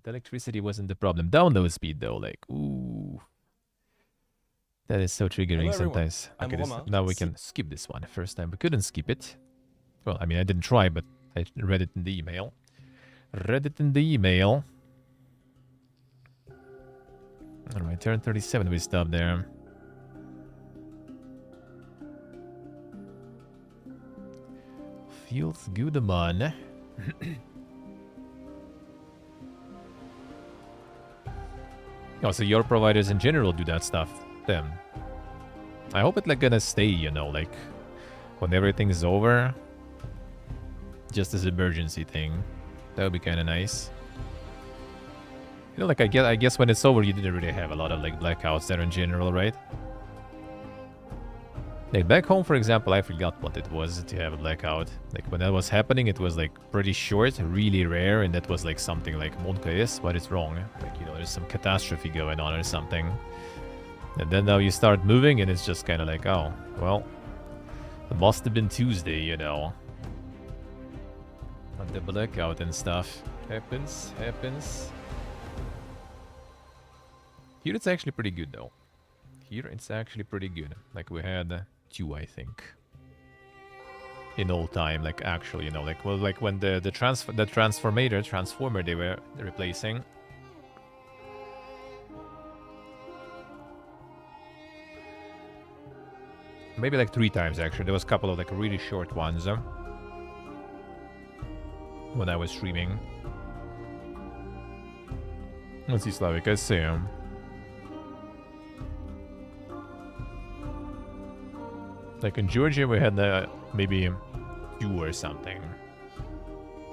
The electricity wasn't the problem. Download speed though, like, ooh. That is so triggering sometimes. Okay, now we can skip this one. First time we couldn't skip it. Well, I mean, I didn't try, but I read it in the email. Read it in the email. Alright, turn 37 we stop there. Feels good, man. Oh, so your providers in general do that stuff. Then I hope it's like gonna stay, you know, like when everything is over, just as an emergency thing. That would be kind of nice. You know, like I guess when it's over, you didn't really have a lot of like blackouts there in general, right? Like back home, for example, I forgot what it was to have a blackout. Like when that was happening, it was like pretty short, really rare, and that was like something like Monka is, what is wrong? Like, you know, there's some catastrophe going on or something. And then now you start moving and it's just kind of like, oh, well, it must have been Tuesday, you know. And the blackout and stuff. Happens. Here it's actually pretty good though. Here it's actually pretty good. Like we had 2, I think. In all time, like actually, you know, like, well, like when the transformer they were replacing. Maybe like 3 times actually. There was a couple of like really short ones when I was streaming. Let's see, Slavik, I see him. Like in Georgia, we had maybe 2 or something.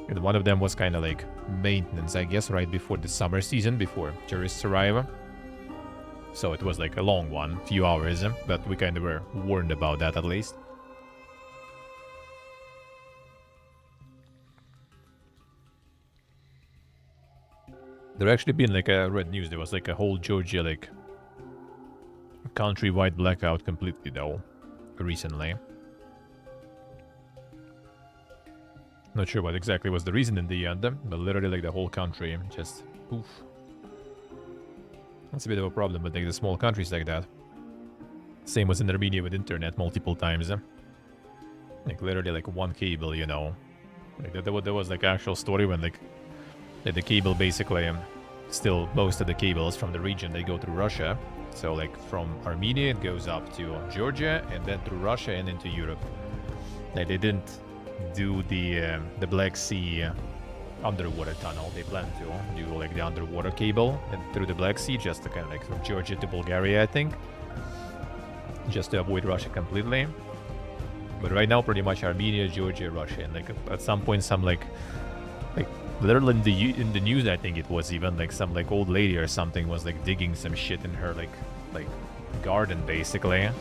And one of them was kind of like maintenance, I guess, right before the summer season, before tourists arrive. So it was like a long one, few hours, but we kind of were warned about that at least. There actually been like a red news. There was like a whole Georgia like countrywide blackout completely though. Recently. Not sure what exactly was the reason in the end, but literally like the whole country just poof. That's a bit of a problem with like the small countries like that. Same was in Armenia with internet multiple times. Like literally like one cable, you know. Like there was like actual story when like the cable basically still most of the cables from the region they go through Russia. So like from Armenia it goes up to Georgia and then through Russia and into Europe. Like they didn't do the Black Sea underwater tunnel. They planned to do like the underwater cable and through the Black Sea just to kind of like from Georgia to Bulgaria, I think. Just to avoid Russia completely. But right now pretty much Armenia, Georgia, Russia, and like at some point some like literally in the news I think it was even like some like old lady or something was like digging some shit in her like garden basically. I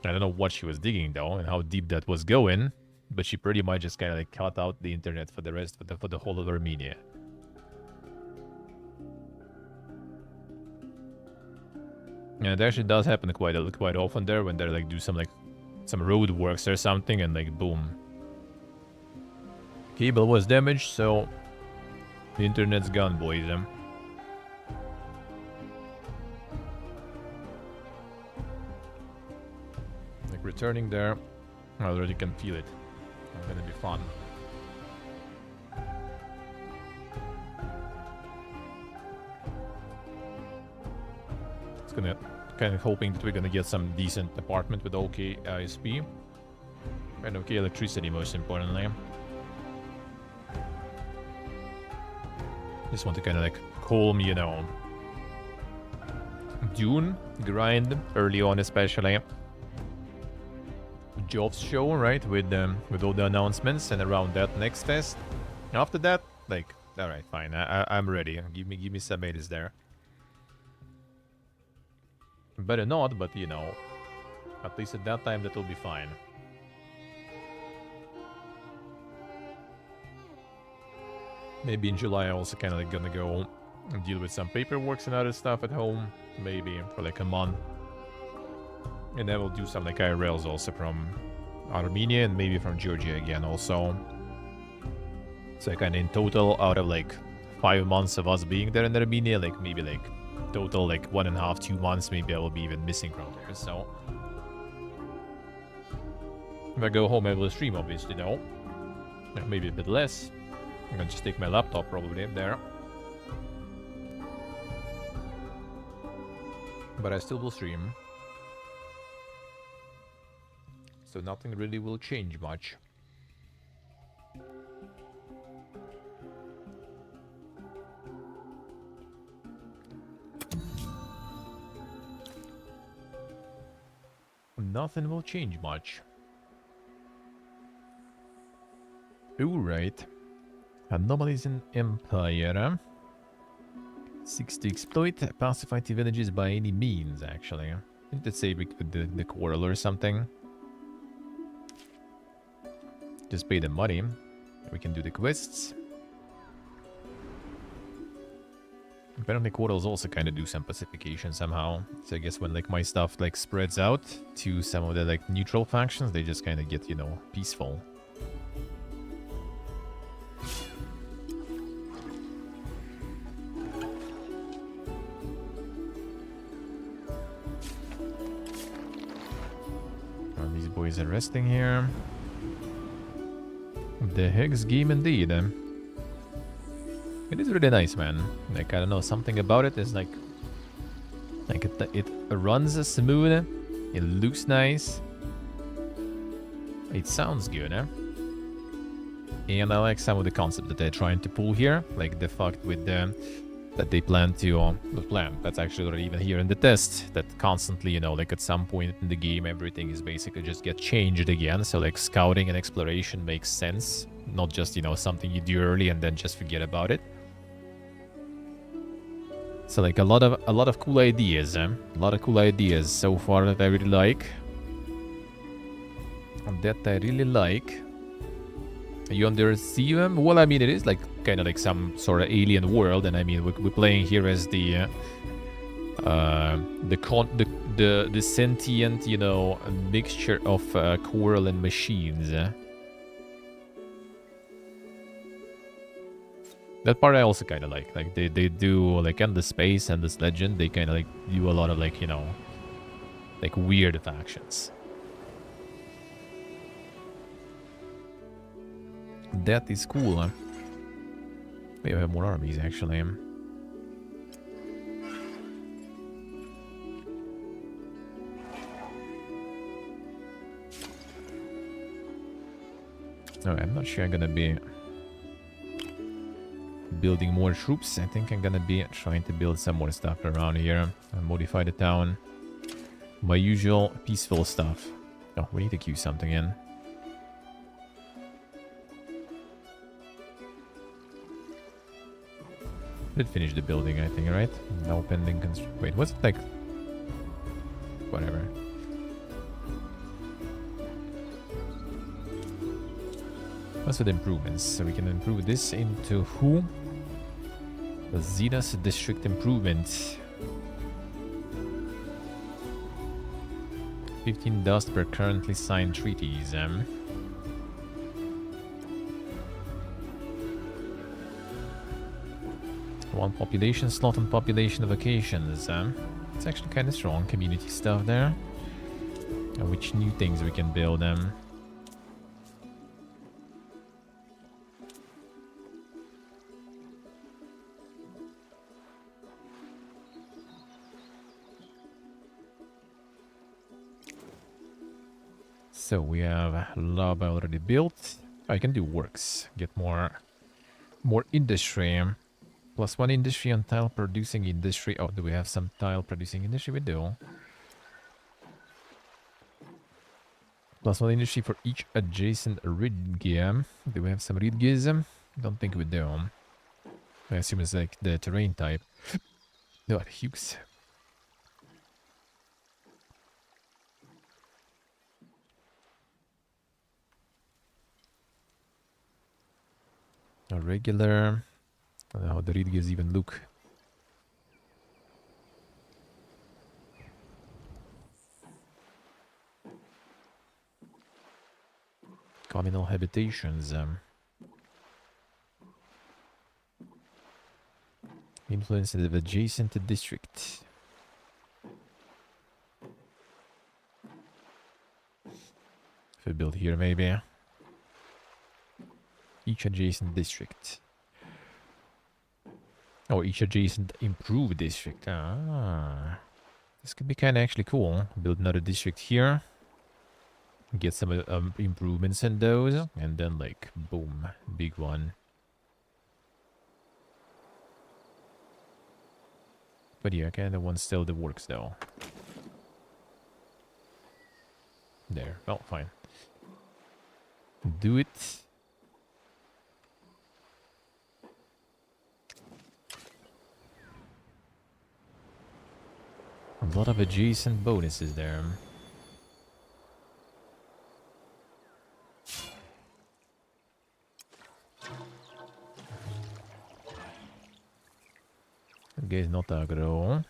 don't know what she was digging though and how deep that was going, but she pretty much just kind of like cut out the internet for the rest for the whole of Armenia. And it actually does happen quite often there when they like do some road works or something and like boom. Cable was damaged, so the internet's gone, boys. Like returning there, I already can feel it. It's gonna be fun. It's gonna kind of hoping that we're gonna get some decent apartment with okay ISP and okay electricity, most importantly. Just want to kind of like calm, you know, Dune grind early on, especially. Jobs show, right, with all the announcements and around that next fest. After that, like, all right, fine, I'm ready. Give me some edits there. Better not, but you know, at least at that time that will be fine. Maybe in July I also kind of like gonna go and deal with some paperwork and other stuff at home, maybe for like a month. And then we'll do some like IRLs also from Armenia and maybe from Georgia again also. So kind of in total out of like 5 months of us being there in Armenia, like maybe like total like 1.5, 2 months, maybe I will be even missing from there. So if I go home, I will stream, obviously, though. Maybe a bit less. I'm gonna just take my laptop probably there. But I still will stream. So nothing really will change much. Nothing will change much. Alright. Anomalies in Empire. 6 to exploit. Pacify the villages by any means, actually. I think let's say we could do the quarrel or something. Just pay the money. We can do the quests. Apparently quarrels also kind of do some pacification somehow. So I guess when like my stuff like spreads out to some of the like neutral factions, they just kind of get, you know, peaceful. Oh, these boys are resting here. The Hex game indeed. It is really nice, man. Like, I don't know, something about it is like it runs smooth, it looks nice, it sounds good, and I like some of the concept that they're trying to pull here, like the fact with the that they plan to not plan, that's actually already even here in the test, that constantly, you know, like at some point in the game everything is basically just get changed again, so like scouting and exploration makes sense, not just, you know, something you do early and then just forget about it. So like a lot of cool ideas, a lot of cool ideas so far that I really like. You understand them? Well, I mean, it is like kind of like some sort of alien world, and I mean, we're playing here as the sentient, you know, mixture of coral and machines. That part I also kind of like. Like, they do, like, Endless Space, Endless Legend, they kind of, like, do a lot of, like, you know, like, weird factions. That is cool, huh? Maybe I have more armies, actually. No, I'm not sure I'm gonna be building more troops. I think I'm gonna be trying to build some more stuff around here and modify the town. My usual peaceful stuff. Oh, we need to queue something in. Did finish the building, I think, right? No pending construction. Wait, what's it like? Whatever. What's with improvements? So we can improve this into who? The Zenas District Improvement. 15 dust per currently signed treaties. One population slot and population vacations. It's actually kind of strong. Community stuff there. And which new things we can build. So we have lava already built. I can do works. Get more industry. +1 industry on tile producing industry. Oh, do we have some tile producing industry? We do. +1 industry for each adjacent ridge. Do we have some ridges? Don't think we do. I assume it's like the terrain type. No, Hughes. A regular. I don't know how the ridges even look. Communal habitations. Influence of adjacent district. If we build here, maybe. Each adjacent district. Oh, each adjacent improved district. Ah. This could be kind of actually cool. Build another district here. Get some improvements in those. And then, like, boom. Big one. But yeah, kind of one still that works, though. There. Well, fine. Do it. A lot of adjacent bonuses there. Okay, it's not aggro.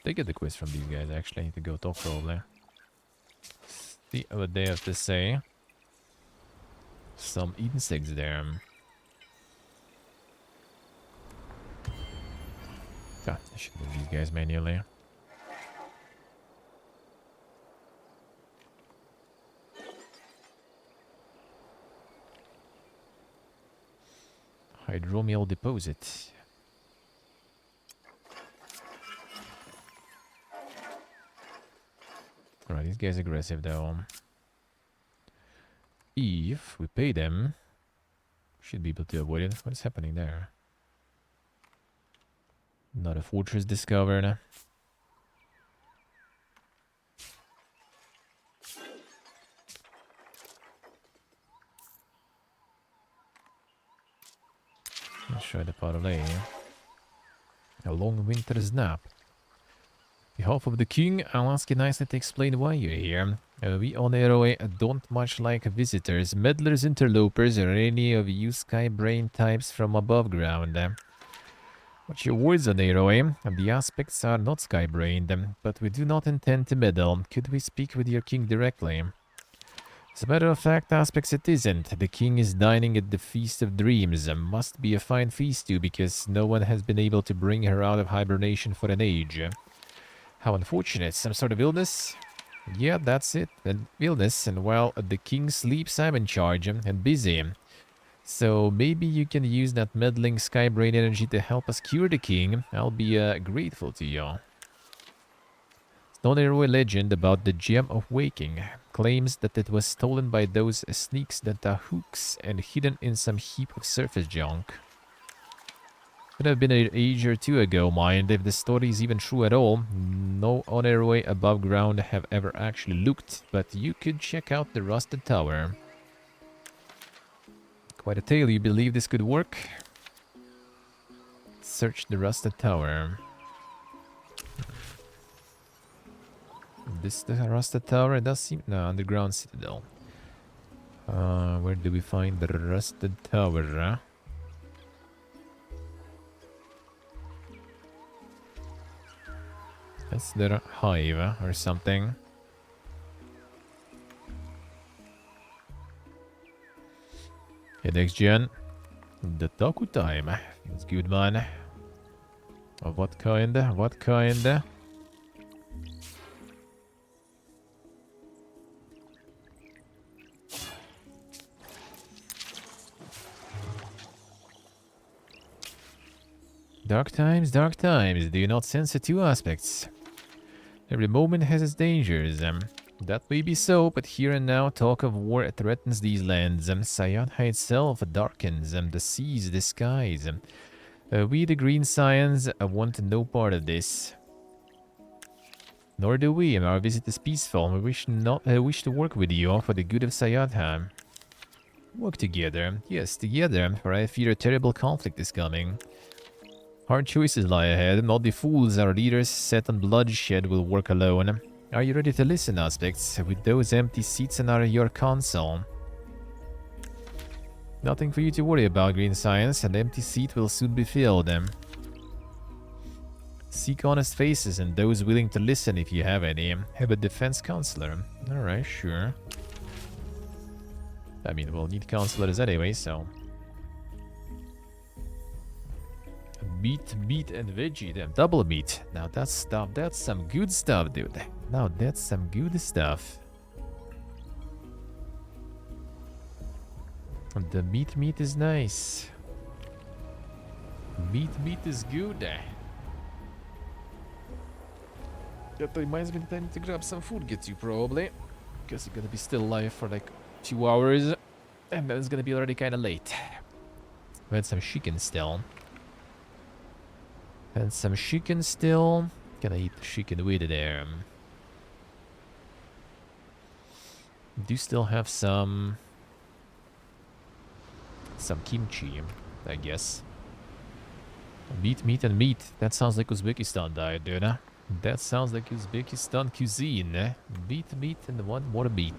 They get the quiz from these guys, actually. I need to go talk, probably. See what they have to say. Some insects there. Ah, I should move these guys manually. Hydromial deposit. Alright, these guys are aggressive though. If we pay them, should be able to avoid it. What is happening there? Not a fortress discovered. Let's try the parlay. A long winter's nap. On behalf of the king, I'll ask you nicely to explain why you're here. We on Airway don't much like visitors, meddlers, interlopers, or any of you sky brain types from above ground. Watch your words on Airway. The aspects are not sky brained, but we do not intend to meddle. Could we speak with your king directly? As a matter of fact, aspects it isn't. The king is dining at the Feast of Dreams. Must be a fine feast too, because no one has been able to bring her out of hibernation for an age. How unfortunate. Some sort of illness? Yeah, that's it. An illness, and while the king sleeps, I'm in charge and busy. So maybe you can use that meddling skybrain energy to help us cure the king. I'll be grateful to you. Non-heroic legend about the Gem of Waking claims that it was stolen by those sneaks that are hooks and hidden in some heap of surface junk. Could have been an age or two ago, mind, if the story is even true at all. No on-airway above ground have ever actually looked, but you could check out the Rusted Tower. Quite a tale. You believe this could work? Search the Rusted Tower. This the Rusted Tower? It does seem... No, Underground Citadel. Where do we find the Rusted Tower? That's their hive or something. Okay, next gen. The Taku time. That's good, man. Of what kind? What kind? Dark times, dark times. Do you not sense the two aspects? Every moment has its dangers. That may be so, but here and now talk of war threatens these lands. Sayadha itself darkens. The seas, the skies. We, the Green Scions, want no part of this. Nor do we. Our visit is peaceful. We wish to work with you for the good of Sayadha. Work together. Yes, together, for I fear a terrible conflict is coming. Hard choices lie ahead. Not the fools our leaders set on bloodshed will work alone. Are you ready to listen, aspects? With those empty seats on your console. Nothing for you to worry about, Green Science. An empty seat will soon be filled. Seek honest faces and those willing to listen if you have any. Have a defense counselor. Alright, sure. I mean, we'll need counselors anyway, so... Meat, and veggie. Damn, double meat. Now that's stuff. That's some good stuff, dude. Now that's some good stuff. And the meat is nice. Meat is good. That reminds me that I need to grab some food, get you probably. Because you're gonna be still alive for like 2 hours. And then it's gonna be already kinda late. We had some chicken still. And some chicken still. Gonna eat the chicken with there. Do still have some kimchi, I guess. Meat and meat. That sounds like Uzbekistan diet, dude. Huh? That sounds like Uzbekistan cuisine. Eh? Meat, and one more meat.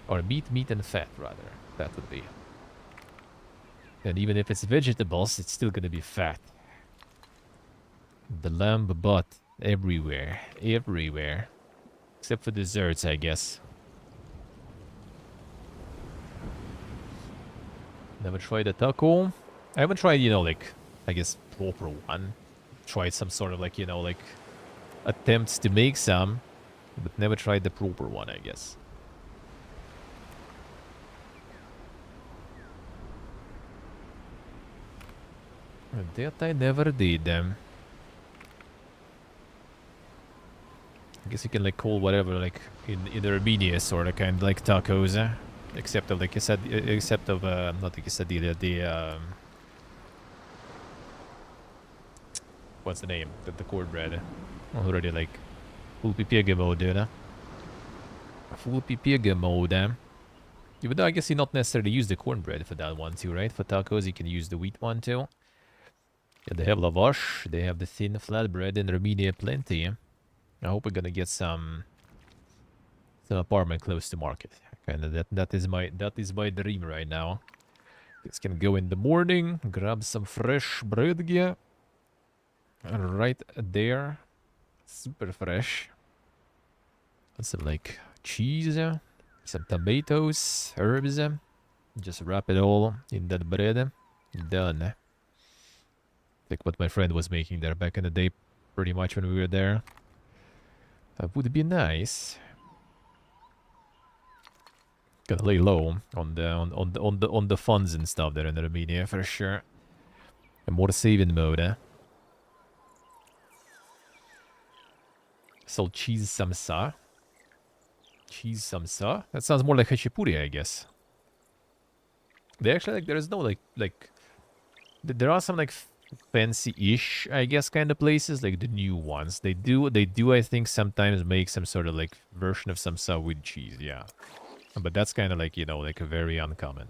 Or meat and fat, rather. That would be. And even if it's vegetables, it's still gonna be fat. The lamb butt everywhere. Everywhere. Except for desserts, I guess. Never tried a taco. I haven't tried, you know, like, I guess, proper one. Tried some sort of, like, you know, like, attempts to make some. But never tried the proper one, I guess. That I never did. I guess you can like call whatever like in Armenia sort of kind of like tacos, except of like except of not the quesadilla, the what's the name? The cornbread. Already like full pipiega mode, dude. Full pipiega mode. Even though I guess you not necessarily use the cornbread for that one too, right? For tacos you can use the wheat one too. Yeah, they have lavash, they have the thin flatbread in Armenia plenty. I hope we're gonna get some apartment close to market. Kinda that is my dream right now. Just gonna go in the morning, grab some fresh bread here. Right there. Super fresh. And some like cheese, some tomatoes, herbs. Just wrap it all in that bread. Done. Like what my friend was making there back in the day, pretty much when we were there. That would be nice. Gotta lay low on the funds and stuff there in Armenia for sure. And more saving mode, eh? So cheese samsa. Cheese samsa? That sounds more like hachipuri, I guess. They actually like there's no like there are some like fancy-ish, I guess, kind of places, like the new ones. They do, I think, sometimes make some sort of, like, version of samsa with cheese, yeah. But that's kind of, like, you know, like, a very uncommon.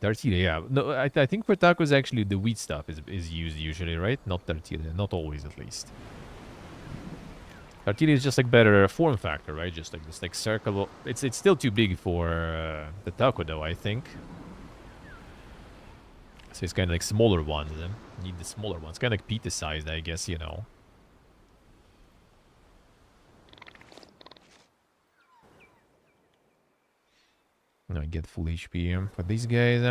Tortilla, yeah. No, I think for tacos, actually, the wheat stuff is used usually, right? Not tortilla, not always, at least. Tortilla is just, like, better form factor, right? Just, like, this, like, circle. It's still too big for the taco, though, I think. So it's kind of like smaller ones. Need the smaller ones. Kind of like pita sized, I guess, you know. Now I get full HP for these guys.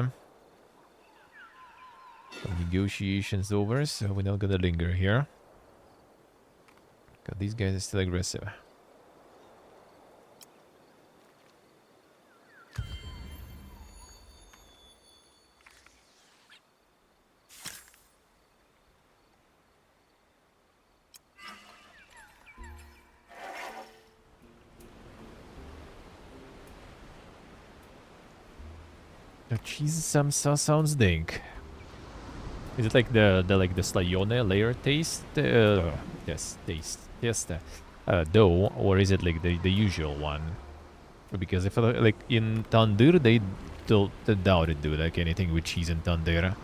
Negotiations over, so we're not gonna linger here. God, these guys are still aggressive. The cheese samsa sounds dank. Is it like the slayone layer taste? Yes, taste. Yes, dough, or is it like the usual one? Because if like in tandoor they don't doubt it, do like anything with cheese and tandoor.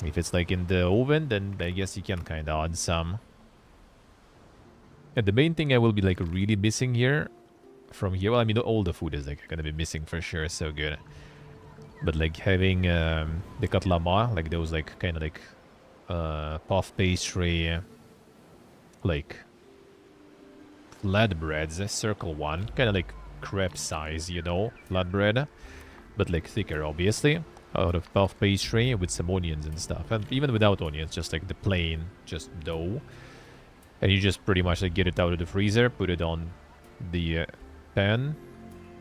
If it's like in the oven, then I guess you can kind of add some. And the main thing I will be like really missing here, from here. Well, I mean all the food is like gonna be missing for sure. So good. But like having the katlama, like those like kind of like puff pastry, like flatbreads, circle one, kind of like crepe size, you know, flatbread. but like thicker, obviously, out of puff pastry with some onions and stuff. And even without onions, just like the plain, just dough. And you just pretty much like get it out of the freezer, put it on the pan,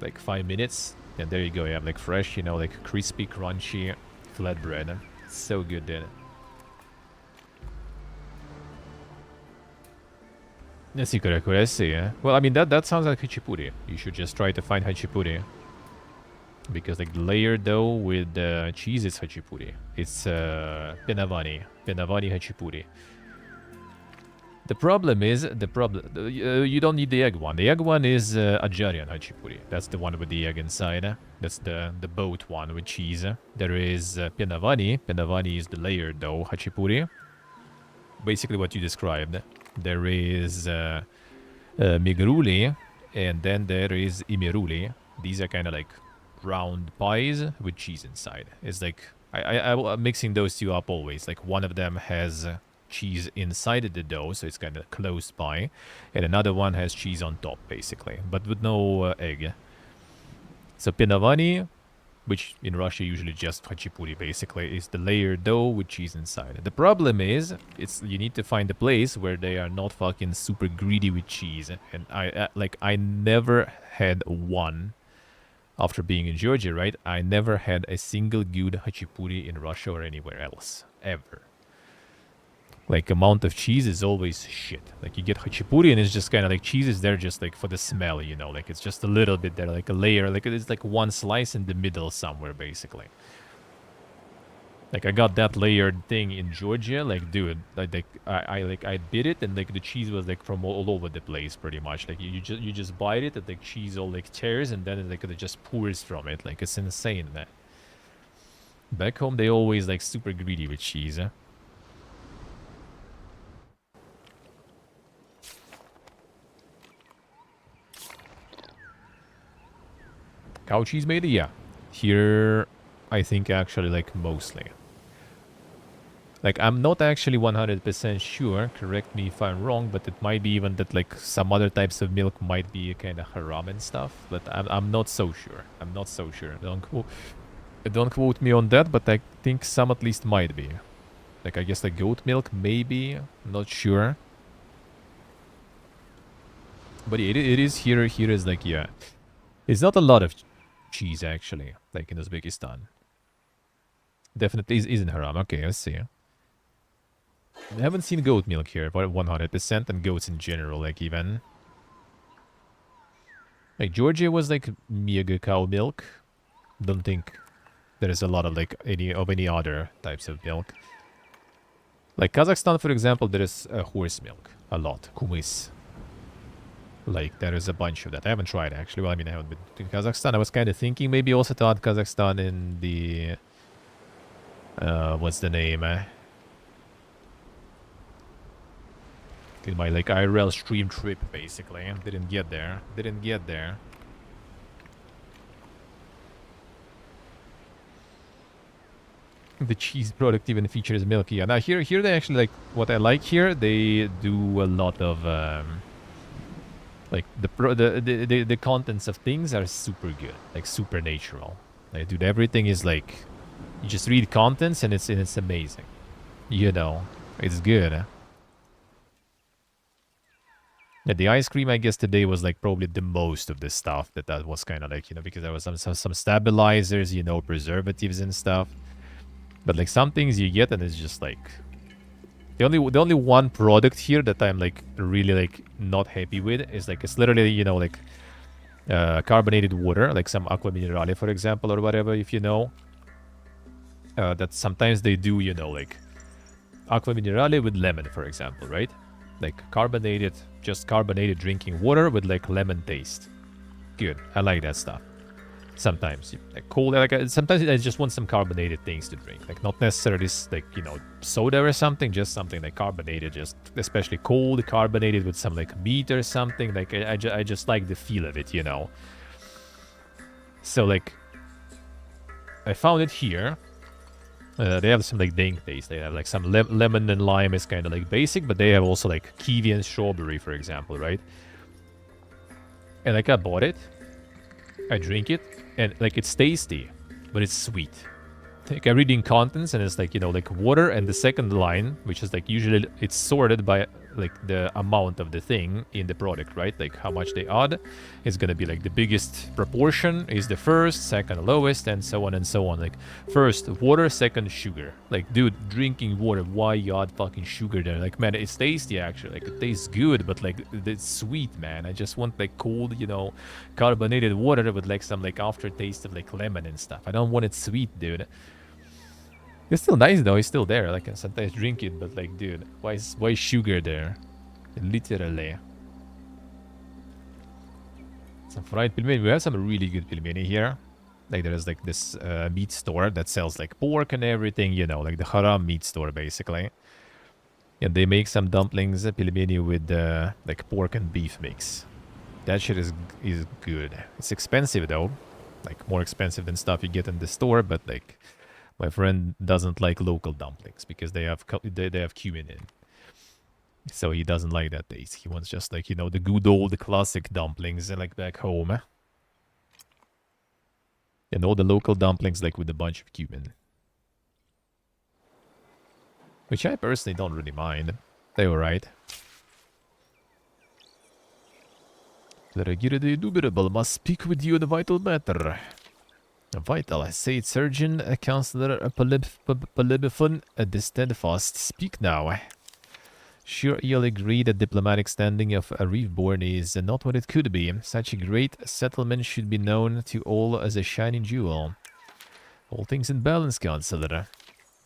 like 5 minutes, and there you go. You have like fresh, you know, like crispy, crunchy flatbread. So good, dude. Sì, correct, sì. Well, I mean, that sounds like hachipuri. You should just try to find hachipuri. Because, like, the layered dough with cheese is hachipuri. It's pinavani. Pinavani hachipuri. The problem is, you don't need the egg one. The egg one is Ajarian hachipuri. That's the one with the egg inside. That's the boat one with cheese. There is pinavani. Pinavani is the layered dough hachipuri. Basically what you described. There is migruli, and then there is imiruli. These are kind of like round pies with cheese inside. It's like I'm mixing those two up always. Like one of them has cheese inside the dough, so it's kind of close by, and another one has cheese on top, basically, but with no egg. So pinavani, which in Russia usually just hachipuri basically, is the layered dough with cheese inside. The problem is, you need to find a place where they are not fucking super greedy with cheese. And I never had one, after being in Georgia, right? I never had a single good hachipuri in Russia or anywhere else, ever. Like, amount of cheese is always shit. Like, you get hachipuri and it's just kind of like cheese is there just like for the smell, you know? Like, it's just a little bit there, like a layer. Like, it's like one slice in the middle somewhere, basically. Like, I got that layered thing in Georgia. Like, dude, I bit it and like the cheese was like from all over the place, pretty much. Like, you just bite it and like cheese all like tears and then it just pours from it. Like, it's insane, man. Back home, they always like super greedy with cheese, huh? Cow cheese maybe? Yeah. Here, I think actually like mostly. Like, I'm not actually 100% sure, correct me if I'm wrong, but it might be even that like some other types of milk might be kind of haram and stuff, but I'm not so sure. I'm not so sure. Don't quote me on that, but I think some at least might be. Like, I guess like goat milk, maybe. I'm not sure. But it is here is like, yeah. It's not a lot of cheese, actually, like in Uzbekistan. Definitely isn't haram. Okay, let's see. I haven't seen goat milk here, but 100%, and goats in general, like, even. Like, Georgia was, like, mega cow milk. Don't think there is a lot of, like, any other types of milk. Like, Kazakhstan, for example, there is horse milk. A lot. Kumis. Like, there is a bunch of that. I haven't tried, actually. Well, I mean, I haven't been to Kazakhstan. I was kind of thinking maybe also to add Kazakhstan in the... what's the name, in my, like, IRL stream trip, basically. Didn't get there. Didn't get there. The cheese product even features milk. Yeah, now here they actually, like, what I like here, they do a lot of... like, the contents of things are super good. Like, super natural. Like, dude, everything is, like... You just read contents and it's amazing. You know, it's good, huh? Yeah, the ice cream, I guess, today was, like, probably the most of the stuff that was kind of, like, you know, because there was some stabilizers, you know, preservatives and stuff. But, like, some things you get and it's just, like... The only one product here that I'm, like, really, like, not happy with is, like, it's literally, you know, like, carbonated water, like some Aqua Minerale, for example, or whatever, if you know. That sometimes they do, you know, like, Aqua Minerale with lemon, for example, right? Like, just carbonated drinking water with, like, lemon taste. Good. I like that stuff. Sometimes, like, cold, like, sometimes I just want some carbonated things to drink. Like, not necessarily, like, you know, soda or something, just something like carbonated, just especially cold, carbonated with some, like, meat or something. Like, I just like the feel of it, you know. So, like, I found it here. They have some, like, dank taste. They have, like, some lemon and lime is kind of, like, basic, but they have also, like, kiwi and strawberry, for example, right? And, like, I bought it. I drink it, and, like, it's tasty. but it's sweet. Like I read contents and it's like, you know, like water, and the second line, which is like usually it's sorted by like the amount of the thing in the product, right? Like how much they add is gonna be like the biggest proportion is the first, second lowest, and so on and so on. Like first water, second sugar. Like dude, drinking water, why you add fucking sugar there? Like man, it's tasty actually. Like it tastes good, but like it's sweet, man. I just want like cold, you know, carbonated water with like some like aftertaste of like lemon and stuff. I don't want it sweet, dude. It's still nice though, it's still there. Like I sometimes drink it, but like dude, why is sugar there? Literally. Some fried pilmeni. We have some really good pilmeni here. Like there's like this meat store that sells like pork and everything, you know, like the haram meat store basically. And they make some dumplings, pilmeni with like pork and beef mix. That shit is good. It's expensive though, like more expensive than stuff you get in the store, but like my friend doesn't like local dumplings because they have cumin in. So he doesn't like that taste. He wants just like, you know, the good old classic dumplings like back home. And all the local dumplings like with a bunch of cumin. Which I personally don't really mind. They're alright. The indubitable must speak with you in a vital matter. Vital, I say it, Surgeon, Counselor Polybiphon, the steadfast. Speak now. Sure, you'll agree that diplomatic standing of a reefborn is not what it could be. Such a great settlement should be known to all as a shining jewel. All things in balance, Counselor.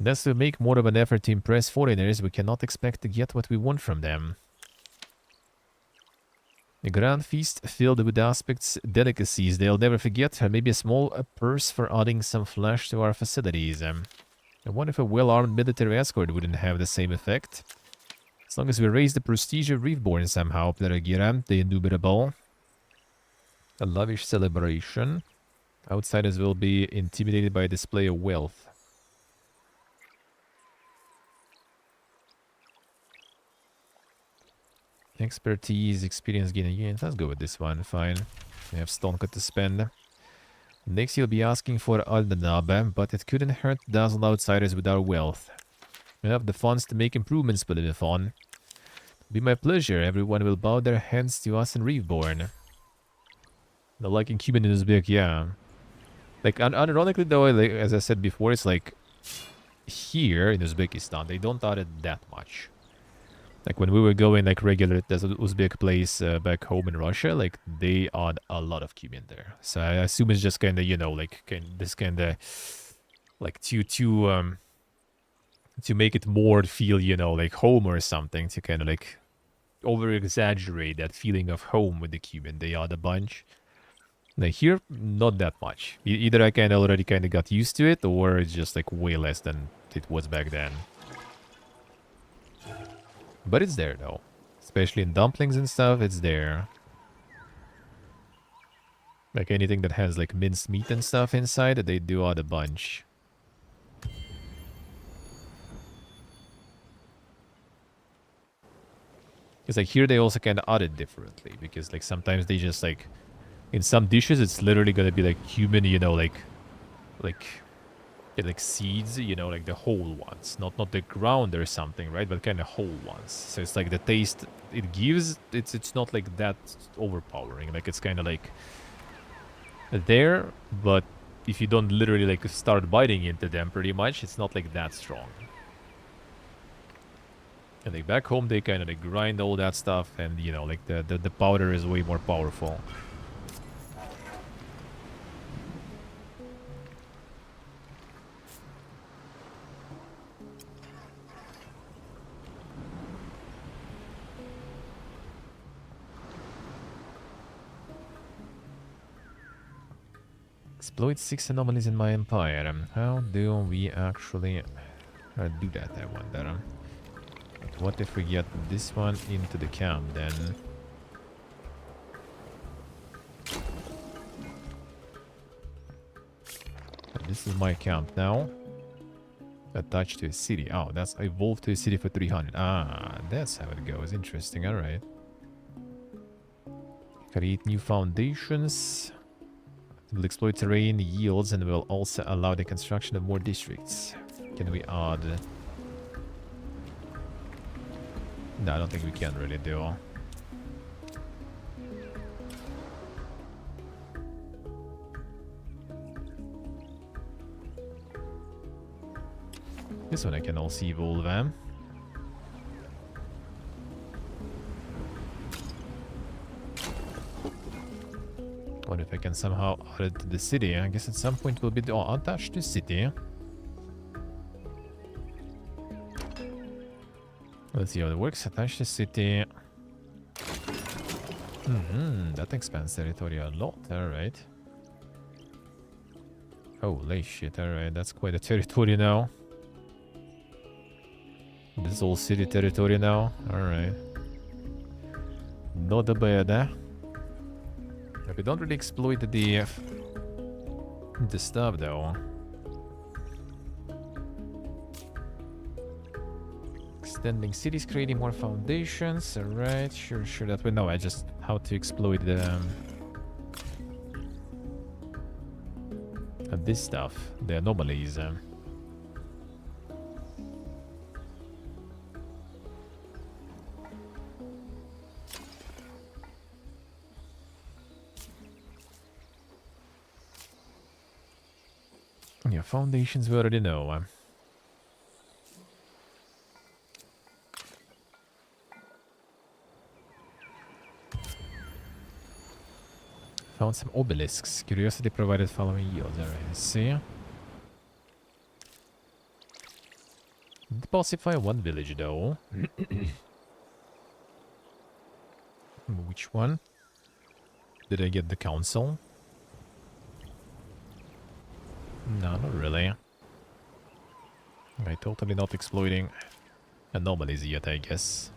Unless we make more of an effort to impress foreigners, we cannot expect to get what we want from them. A grand feast filled with aspects, delicacies they'll never forget, and maybe a small purse for adding some flesh to our facilities. I wonder if a well-armed military escort wouldn't have the same effect. As long as we raise the prestige of Reefborn somehow, Pleragira, the indubitable. A lavish celebration. Outsiders will be intimidated by a display of wealth. Expertise, experience gain again. Let's go with this one, fine. We have Stonka to spend. Next you'll be asking for Aldanab, but it couldn't hurt to dazzle outsiders with our wealth. We have the funds to make improvements, Polybiphon. It'll be my pleasure. Everyone will bow their heads to us in Reefborn. The liking Cuban in Uzbek, yeah. Like, ironically though, like, as I said before, it's like here in Uzbekistan, they don't add it that much. Like when we were going like regular to the Uzbek place back home in Russia, like they add a lot of cumin there. So I assume it's just kind of, you know, like this kind of like to make it more feel, you know, like home or something, to kind of like over exaggerate that feeling of home with the cumin. They add a bunch. Like here, not that much. Either I kind of already kind of got used to it, or it's just like way less than it was back then. But it's there though. Especially in dumplings and stuff, it's there. Like anything that has like minced meat and stuff inside, they do add a bunch. It's like here they also kind of add it differently. Because like sometimes they just like... In some dishes it's literally gonna be like cumin, you know, like seeds, you know, like the whole ones, not the ground or something, right? But kind of whole ones. So it's like the taste it gives, it's not like that overpowering. Like it's kind of like there, but if you don't literally like start biting into them, pretty much, it's not like that strong. And like back home, they kind of like grind all that stuff, and you know, like the powder is way more powerful. Exploit 6 anomalies in my empire. How do we actually do that, I wonder? But what if we get this one into the camp then? This is my camp now. Attached to a city. Oh, that's evolved to a city for 300. Ah, that's how it goes. Interesting, alright. Create new foundations. We'll exploit terrain yields and will also allow the construction of more districts. Can we add... No, I don't think we can really do. This one I can also evolve, Wonder if I can somehow add it to the city. I guess at some point we'll be attached to city. Let's see how it works. Attached to city. That expands territory a lot. Alright. Holy shit. Alright, that's quite a territory now. This is all city territory now. Alright. Not bad, eh? We don't really exploit the stuff though. Extending cities, creating more foundations. Alright, sure, that we know. I just how to exploit the this stuff, the anomalies. Yeah, foundations we already know. Found some obelisks. Curiosity provided following yields. Alright, let's see. Depacify one village though. Which one? Did I get the council? No, not really. I'm totally not exploiting anomalies yet, I guess.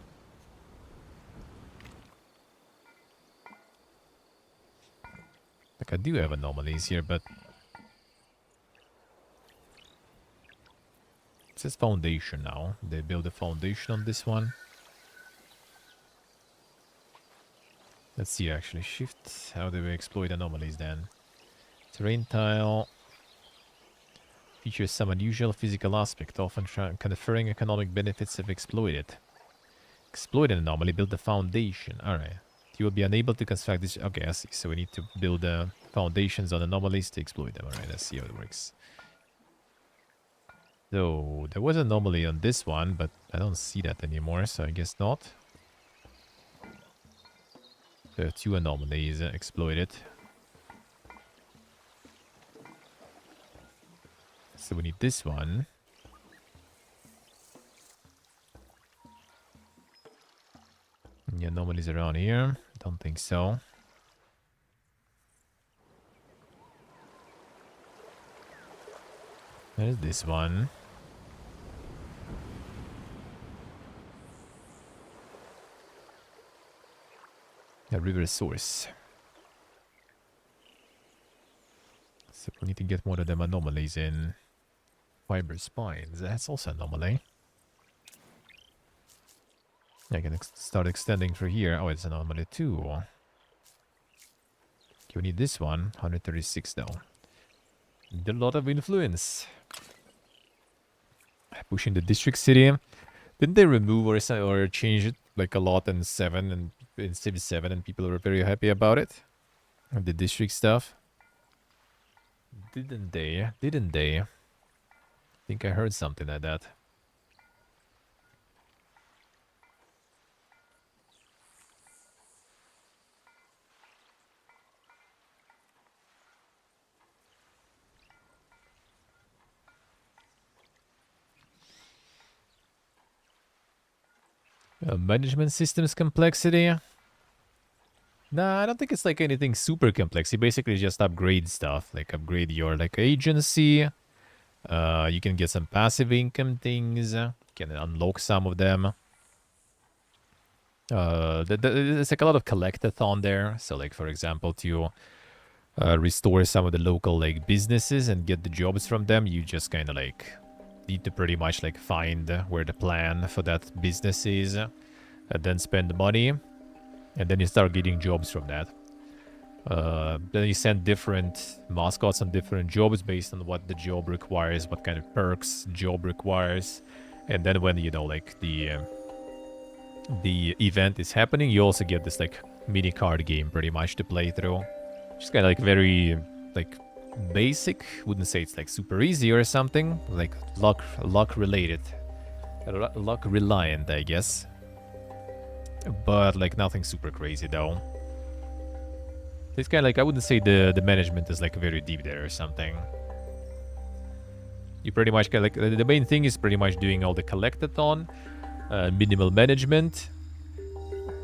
Like, I do have anomalies here, but... It says foundation now. They build a foundation on this one. Let's see, actually. Shift. How do we exploit anomalies then? Terrain tile. Features some unusual physical aspect, often conferring economic benefits if exploited. Exploit an anomaly, build a foundation. Alright. You will be unable to construct this. Okay, I see. So we need to build foundations on anomalies to exploit them. Alright, let's see how it works. So, there was an anomaly on this one, but I don't see that anymore, so I guess not. There are two anomalies exploited. So we need this one. Any anomalies around here? Don't think so. There's this one. A river source. So we need to get more of them anomalies in. Fiber spines, that's also an anomaly. I can start extending through here. Oh, it's an anomaly too. Okay, we need this one. 136 though. Need a lot of influence. Pushing the district city. Didn't they remove or change it like a lot in 7 and in Civ 7 and people were very happy about it? The district stuff. Didn't they? Didn't they? I think I heard something like that. Management systems complexity. Nah, I don't think it's like anything super complex. You basically just upgrade stuff, like upgrade your like agency. You can get some passive income things. Can unlock some of them. There's like a lot of collectathon there. So like for example, to restore some of the local like businesses and get the jobs from them, you just kind of like need to pretty much like find where the plan for that business is, and then spend money, and then you start getting jobs from that. Then you send different mascots on different jobs based on what the job requires, what kind of perks job requires. And then when, you know, like the event is happening, you also get this like mini card game pretty much to play through. Just kind of like very like basic. Wouldn't say it's like super easy or something. Like luck related, luck reliant, I guess. But like nothing super crazy though. It's kind of like, I wouldn't say the management is like very deep there or something. You pretty much get like the main thing is pretty much doing all the collectathon, minimal management,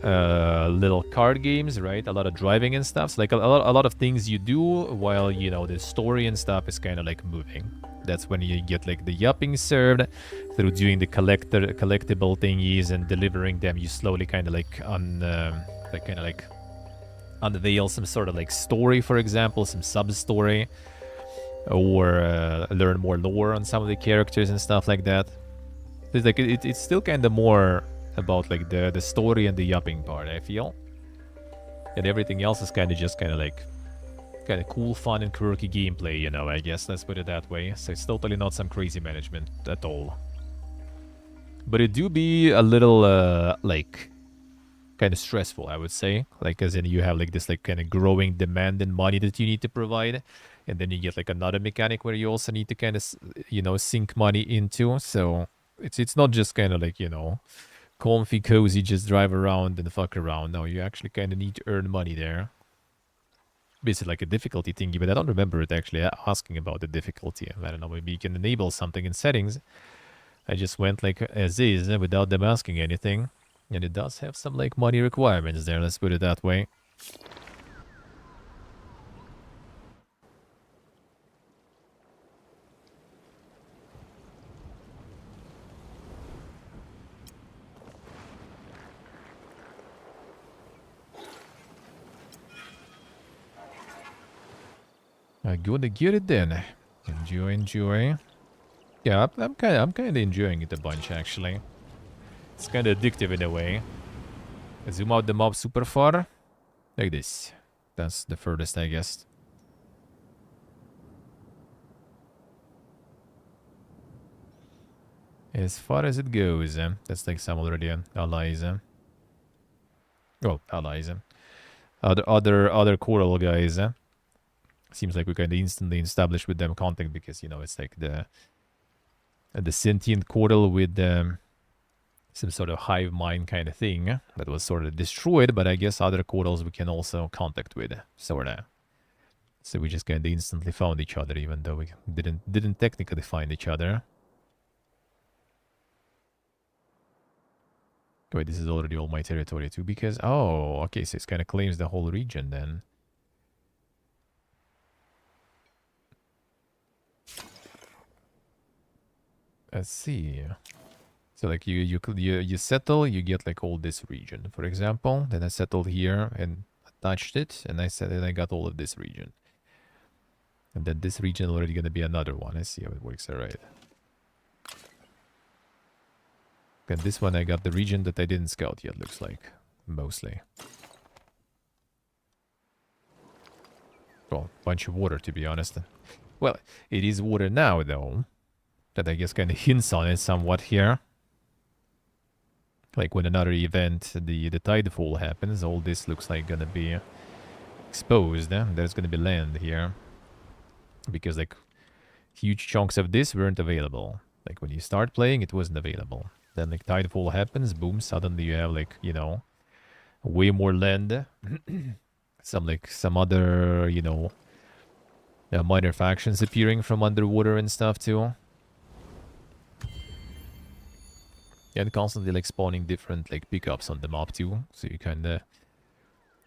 little card games, right? A lot of driving and stuff. So like a lot of things you do while, you know, the story and stuff is kind of like moving. That's when you get like the yupping served through doing the collectible thingies and delivering them. You slowly kind of like unveil some sort of like story, for example, some sub story, or learn more lore on some of the characters and stuff like that. It's like it's still kind of more about like the story and the yupping part, I feel, and everything else is kind of just kind of cool, fun, and quirky gameplay, you know, I guess. Let's put it that way. So it's totally not some crazy management at all, but it do be a little like kind of stressful, I would say. Like, as in, you have like this like kind of growing demand and money that you need to provide, and then you get like another mechanic where you also need to kind of, you know, sink money into. So it's not just kind of like, you know, comfy, cozy, just drive around and fuck around. No, you actually kind of need to earn money there. Basically like a difficulty thingy, but I don't remember it actually asking about the difficulty. I don't know, maybe you can enable something in settings. I just went like as is without them asking anything. And it does have some like money requirements there, let's put it that way. I'm gonna get it then. Enjoy. Yeah, I'm kind of enjoying it a bunch actually. It's kind of addictive in a way. I zoom out the mob super far, like this. That's the furthest, I guess. As far as it goes, that's like some already allies. Oh, allies. Other coral guys. Seems like we kind of instantly established with them contact because, you know, it's like the sentient coral with some sort of hive mind kind of thing that was sort of destroyed, but I guess other corals we can also contact with, sort of. So we just kind of instantly found each other, even though we didn't technically find each other. Wait, this is already all my territory too, because oh, okay, so it kind of claims the whole region then. Let's see. So like you settle, you get like all this region, for example. Then I settled here and attached it, and I said that I got all of this region. And then this region already gonna be another one. I see how it works. All right. And this one I got the region that I didn't scout yet. Looks like mostly. Well, bunch of water to be honest. Well, it is water now though. That I guess kind of hints on it somewhat here. Like when another event, the tidefall happens, all this looks like gonna be exposed. There's gonna be land here. Because like huge chunks of this weren't available. Like when you start playing, it wasn't available. Then like tidefall happens, boom, suddenly you have like, you know, way more land. some other, you know, minor factions appearing from underwater and stuff too. And constantly like spawning different like pickups on the map too. So you kinda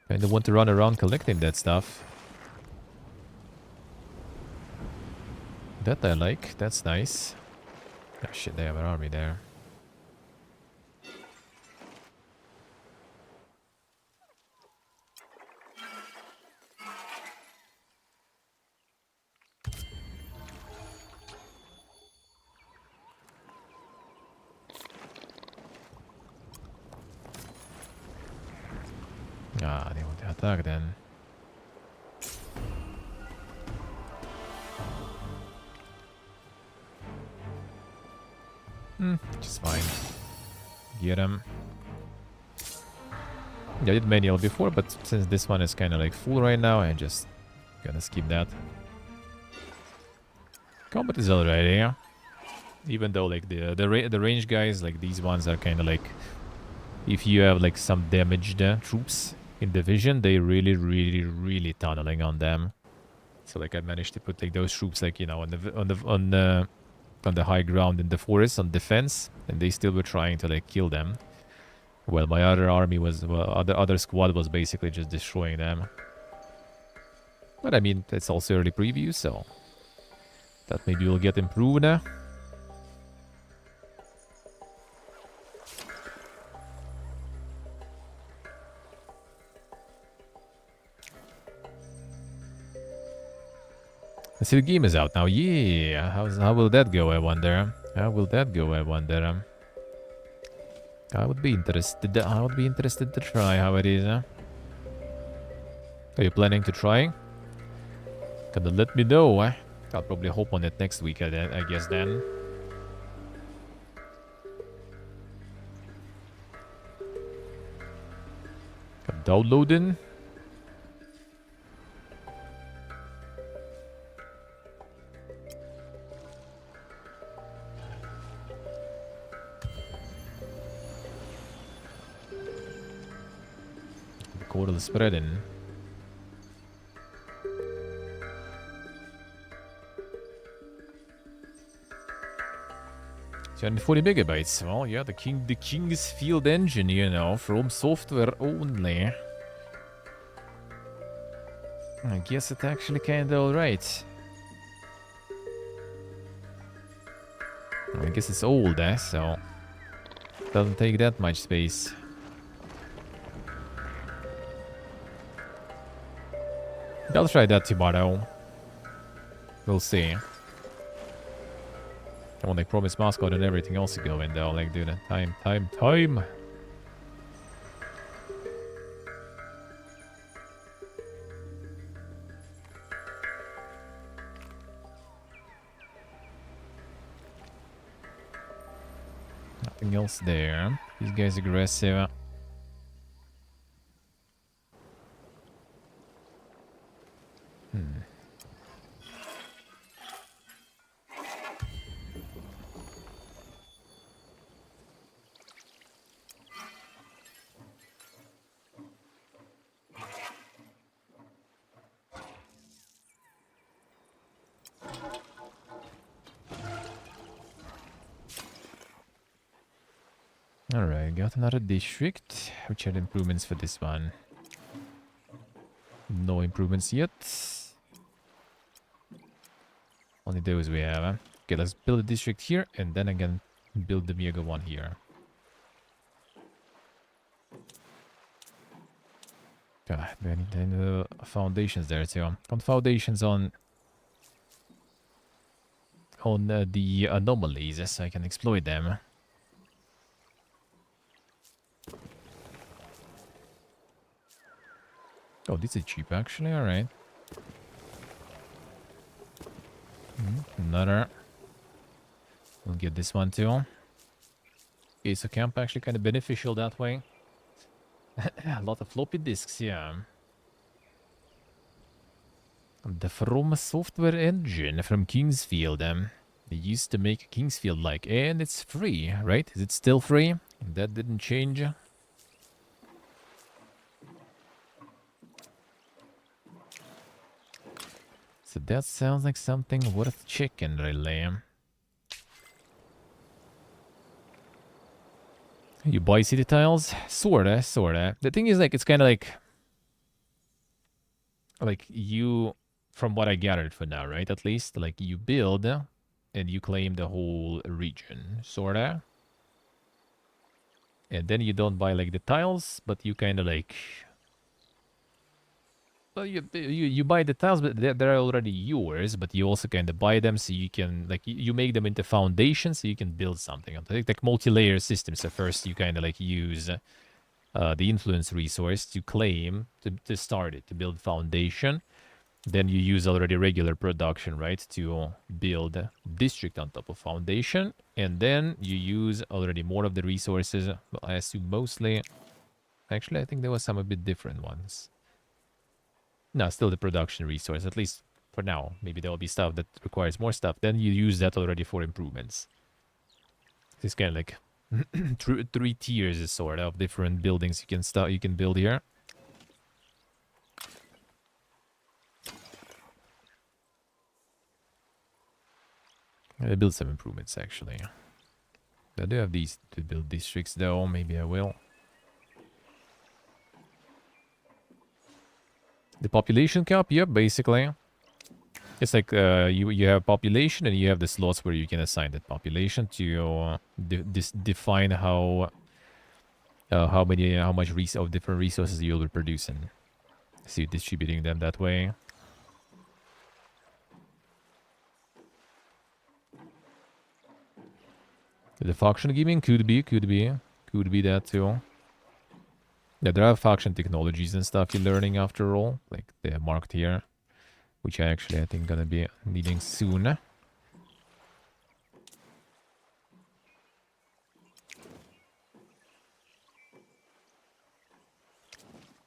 want to run around collecting that stuff. That I like, that's nice. Oh shit, they have an army there. Ah, they want to attack then. Which is fine. Get him. Yeah, I did manual before, but since this one is kind of like full right now, I'm just gonna skip that. Combat is already, yeah. Even though like the range guys, like these ones are kind of like, if you have like some damaged troops in division, they really tunneling on them. So like I managed to put like those troops like, you know, on the high ground in the forest on defense, and they still were trying to like kill them. Well, my other army was, well, other squad was basically just destroying them. But I mean, it's also early preview, so that maybe will get improved now. I see the game is out now. Yeah, how will that go, I wonder? How will that go, I wonder? I would be interested. I would be interested to try how it is. Are you planning to try? Gonna let me know. I'll probably hope on it next week, I guess then. Downloading. The code is spreading. And 40 megabytes. Well, yeah, the King's Field engine, you know, from software only. I guess it's actually kinda alright. I guess it's old, so doesn't take that much space. I'll try that tomorrow. We'll see. I want like promise mascot and everything else to go in though. Like, dude, time. Nothing else there. These guys aggressive. Alright, got another district. Which are the improvements for this one? No improvements yet. Only those we have. Okay, let's build a district here, and then again build the mega one here. God, we need the foundations there too. On foundations on the anomalies, so I can exploit them. Oh, this is cheap actually, alright. Another. We'll get this one too. Okay, so camp actually kind of beneficial that way. A lot of floppy disks, yeah. The From Software engine from Kingsfield. They used to make Kingsfield like, and it's free, right? Is it still free? That didn't change. So that sounds like something worth checking, really. You buy city tiles? Sorta. The thing is, like, it's kind of like you, from what I gathered for now, right? At least, like, you build and you claim the whole region, sorta. And then you don't buy, like, the tiles, but you kind of, like... Well, you buy the tiles, but they're already yours, but you also kind of buy them so you can, like, you make them into foundations so you can build something. Like multi-layer systems. So first you kind of, like, use the influence resource to claim, to start it, to build foundation. Then you use already regular production, right, to build district on top of foundation. And then you use already more of the resources. Well, I assume mostly. Actually, I think there was some a bit different ones. No, still the production resource, at least for now. Maybe there will be stuff that requires more stuff. Then you use that already for improvements. It's kind of like three tiers, sort of different buildings you can build here. I build some improvements actually. I do have these to build districts though. Maybe I will. The population cap, yep, basically. It's like you have population and you have the slots where you can assign that population to define how much of different resources you'll be producing. So you're distributing them that way. The faction gaming could be that too. Yeah, there are faction technologies and stuff you're learning after all, like they're marked here, which I think gonna be needing soon.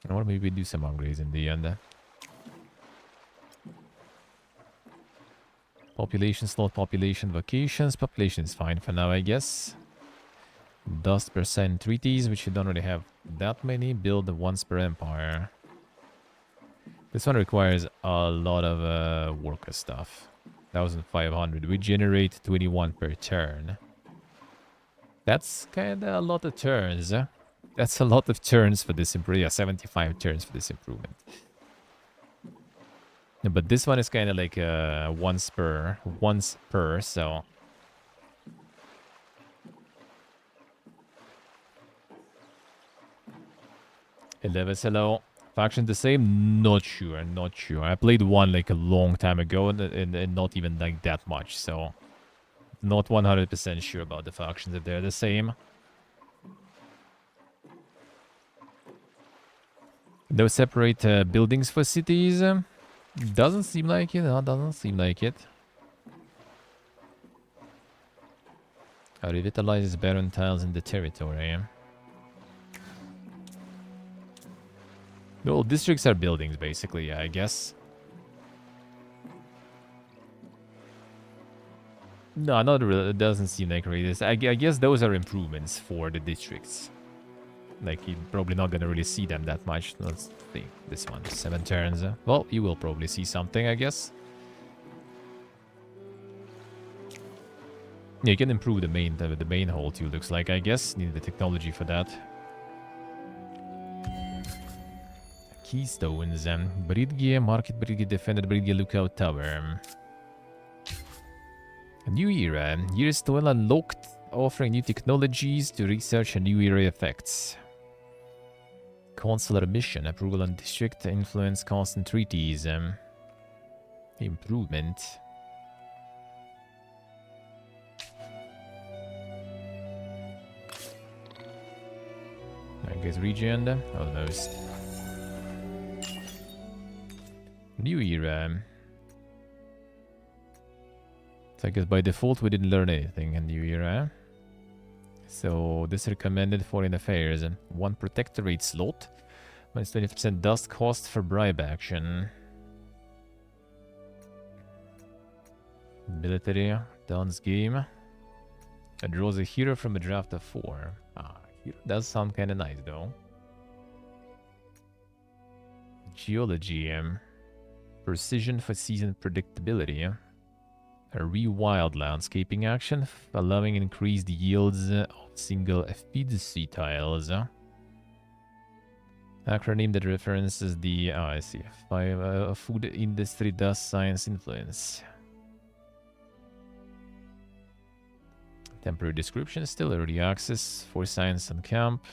Or maybe do some upgrades in the end. Population slot, population vacations. Population is fine for now, I guess. Dust percent treaties, which you don't really have that many. Build once per empire. This one requires a lot of worker stuff. 1,500. We generate 21 per turn. That's kind of a lot of turns. That's a lot of turns for this improvement. Yeah, 75 turns for this improvement. But this one is kind of like once per, so... Elevis, hello. Faction the same? Not sure. I played one like a long time ago and not even like that much, so... Not 100% sure about the factions if they're the same. No separate buildings for cities? Doesn't seem like it. No, doesn't seem like it. Revitalizes barren tiles in the territory. Well, districts are buildings, basically, yeah, I guess. No, not really. It doesn't seem like really. I guess those are improvements for the districts. Like, you're probably not gonna really see them that much. Let's see. This one, 7 turns. Well, you will probably see something, I guess. Yeah, you can improve the main hall too, looks like, I guess. Need the technology for that. Keystones. Bridge, Market Bridge, Defended Bridge, Lookout Tower. A new era. Year is still unlocked, offering new technologies to research a new era effects. Consular mission. Approval on district. Influence constant treaties. Improvement. I guess region. Almost. New era. So I guess by default we didn't learn anything in New Era. So this recommended foreign affairs. 1 protectorate slot. Minus 20% dust cost for bribe action. Military. Dance game. It draws a hero from a draft of 4. Hero does sound kind of nice though. Geology. Precision for season predictability. A rewild landscaping action, allowing increased yields of single efficacy tiles. Acronym that references the... Oh, I see. Food industry dust science influence. Temporary description still early access for science and camp.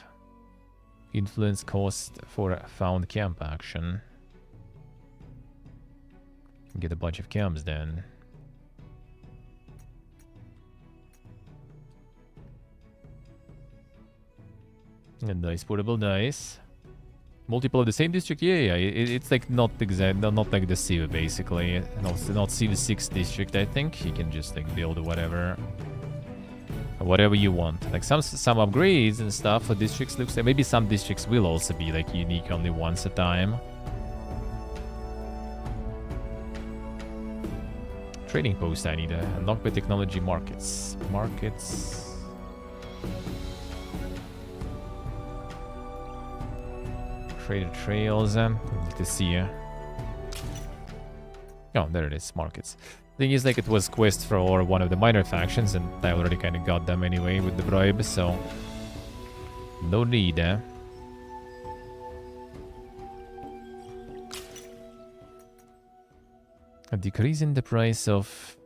Influence cost for found camp action. Get a bunch of camps then. And nice portable dice. Multiple of the same district? Yeah. It's like not exact, not like the Civ basically. Not Civ 6 district. I think you can just like build whatever you want. Like some upgrades and stuff for districts looks like maybe some districts will also be like unique only once a time. Trading post I need to unlock by technology markets. Trader trails. Need to see. Oh, there it is. Markets. Thing is, like, it was quest for one of the minor factions, and I already kind of got them anyway with the bribe, so no need. A decrease in the price of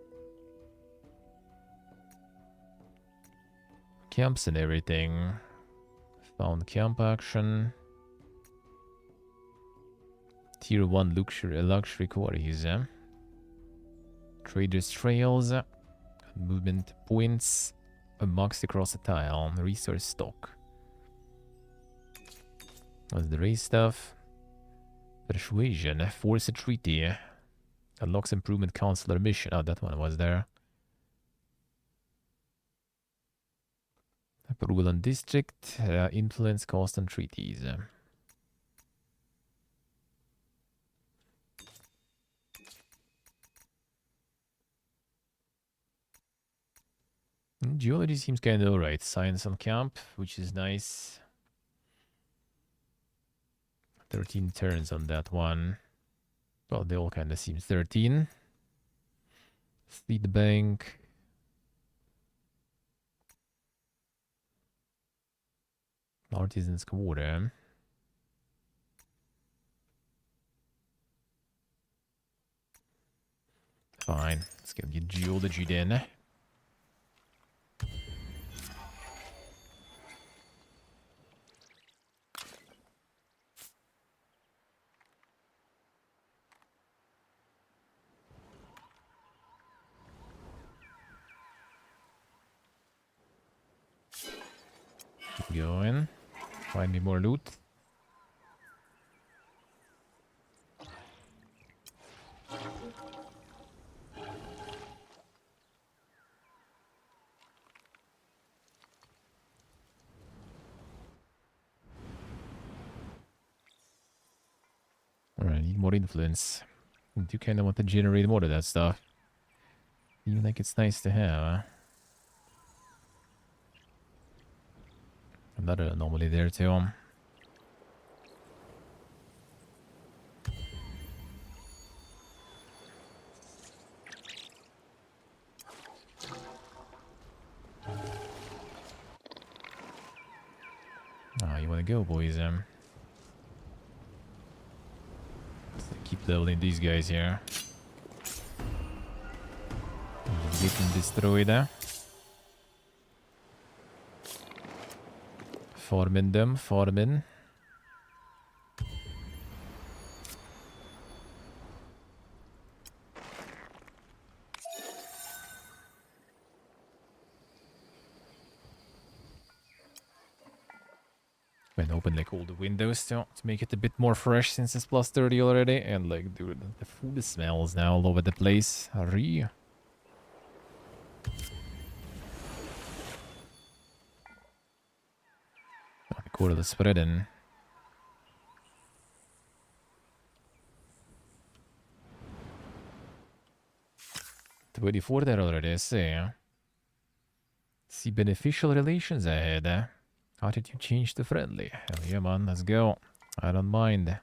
camps and everything. Found camp action. Tier 1 luxury quarries. Traders trails. Movement points. Unboxed across the tile. Resource stock. What's the race stuff? Persuasion. Force a treaty. Unlocks improvement counselor mission. Oh, that one was there. Approval on district. Influence cost on treaties. Geology seems kind of alright. Science on camp, which is nice. 13 turns on that one. Well, they all kind of seem 13. Seed bank. Artisans quarter. Fine. Let's get the geology then. Keep going. Find me more loot. Alright, need more influence. I do kind of want to generate more of that stuff. Even like it's nice to have, huh? Another anomaly there too. Ah, you wanna go, boys? Keep leveling these guys here. Getting destroyed. Farming them, farming. And open like all the windows to make it a bit more fresh since it's plus 30 already. And like, dude, the food smells now all over the place. Hurry. Quarter the spreading. $24 there already, I see. See beneficial relations ahead. How did you change to friendly? Hell yeah, man, let's go. I don't mind.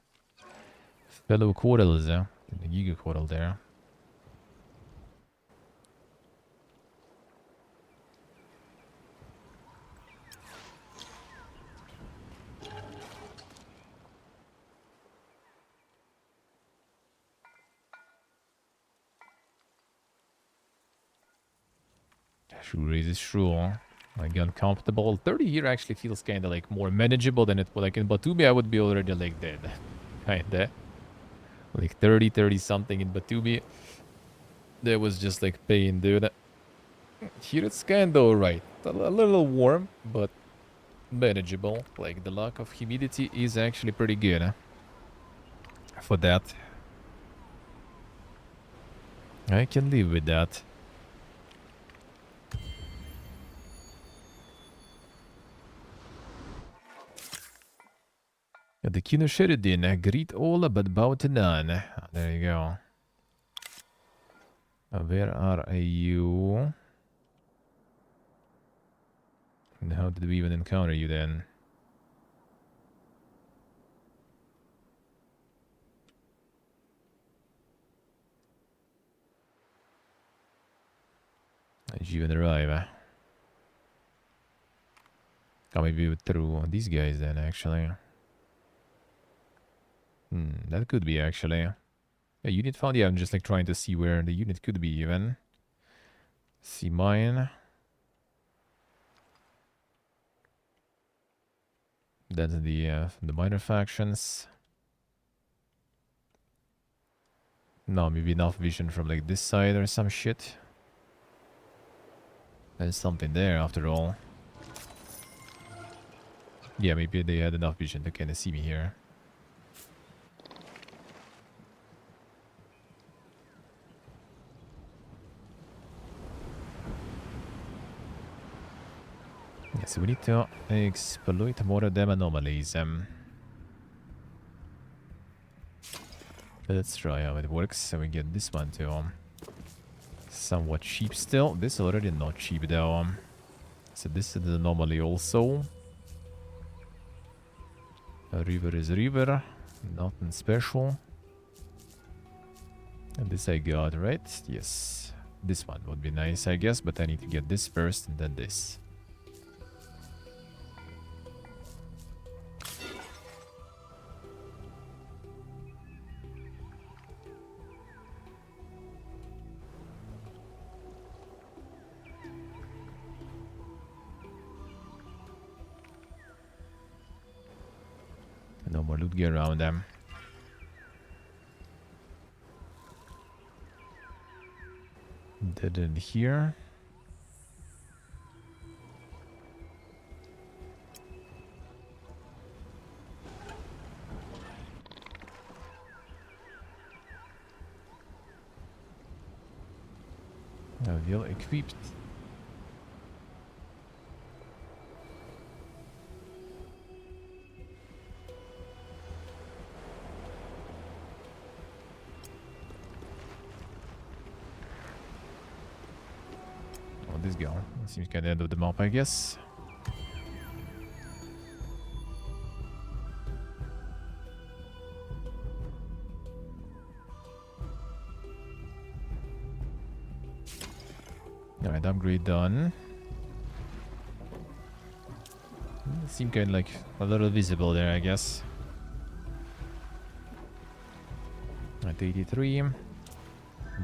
Fellow quarters, the Giga quarter there. Shoe raises true. Like uncomfortable. 30 here actually feels kind of like more manageable than it would. Like in Batumi, I would be already like dead. Kinda. Like 30 something in Batumi. That was just like pain, dude. Here it's kinda alright. A little warm, but manageable. Like, the lack of humidity is actually pretty good for that. I can live with that. Ja, the Kino Sheridan, greet all but bow to none. There you go. Where are you? And how did we even encounter you then? Did you even arrive? Oh, maybe through these guys then, actually. That could be, actually. Yeah, unit found. Yeah, I'm just like trying to see where the unit could be even. See mine. That's the minor factions. No, maybe enough vision from like this side or some shit. There's something there after all. Yeah, maybe they had enough vision to kind of see me here. Yeah, so we need to exploit more of them anomalies. Let's try how it works. So we get this one too. Somewhat cheap still. This already not cheap though. So this is the anomaly also. A river is river. Nothing special. And this I got, right? Yes. This one would be nice, I guess. But I need to get this first and then this. No more loot gear around them. Dead in here. Now well equipped. Oh, this guy. Seems kind of end of the map, I guess. Alright, upgrade done. Seem kind of like a little visible there, I guess. At 83.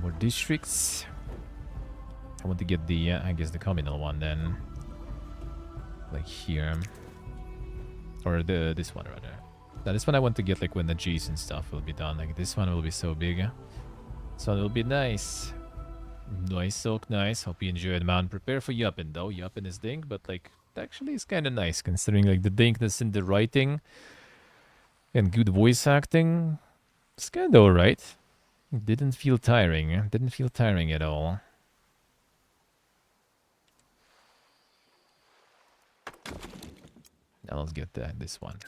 More districts. I want to get the, I guess, the communal one then. Like here. Or this one, rather. Now, this one I want to get like when the adjacent stuff will be done. Like, this one will be so big. This one will be nice. Nice, so nice. Hope you enjoyed, man. Prepare for Yuppin, though. Yuppin is dink, but like, actually is kind of nice considering like the dinkness in the writing and good voice acting. It's kind of alright. Didn't feel tiring. Didn't feel tiring at all. Now let's get this one.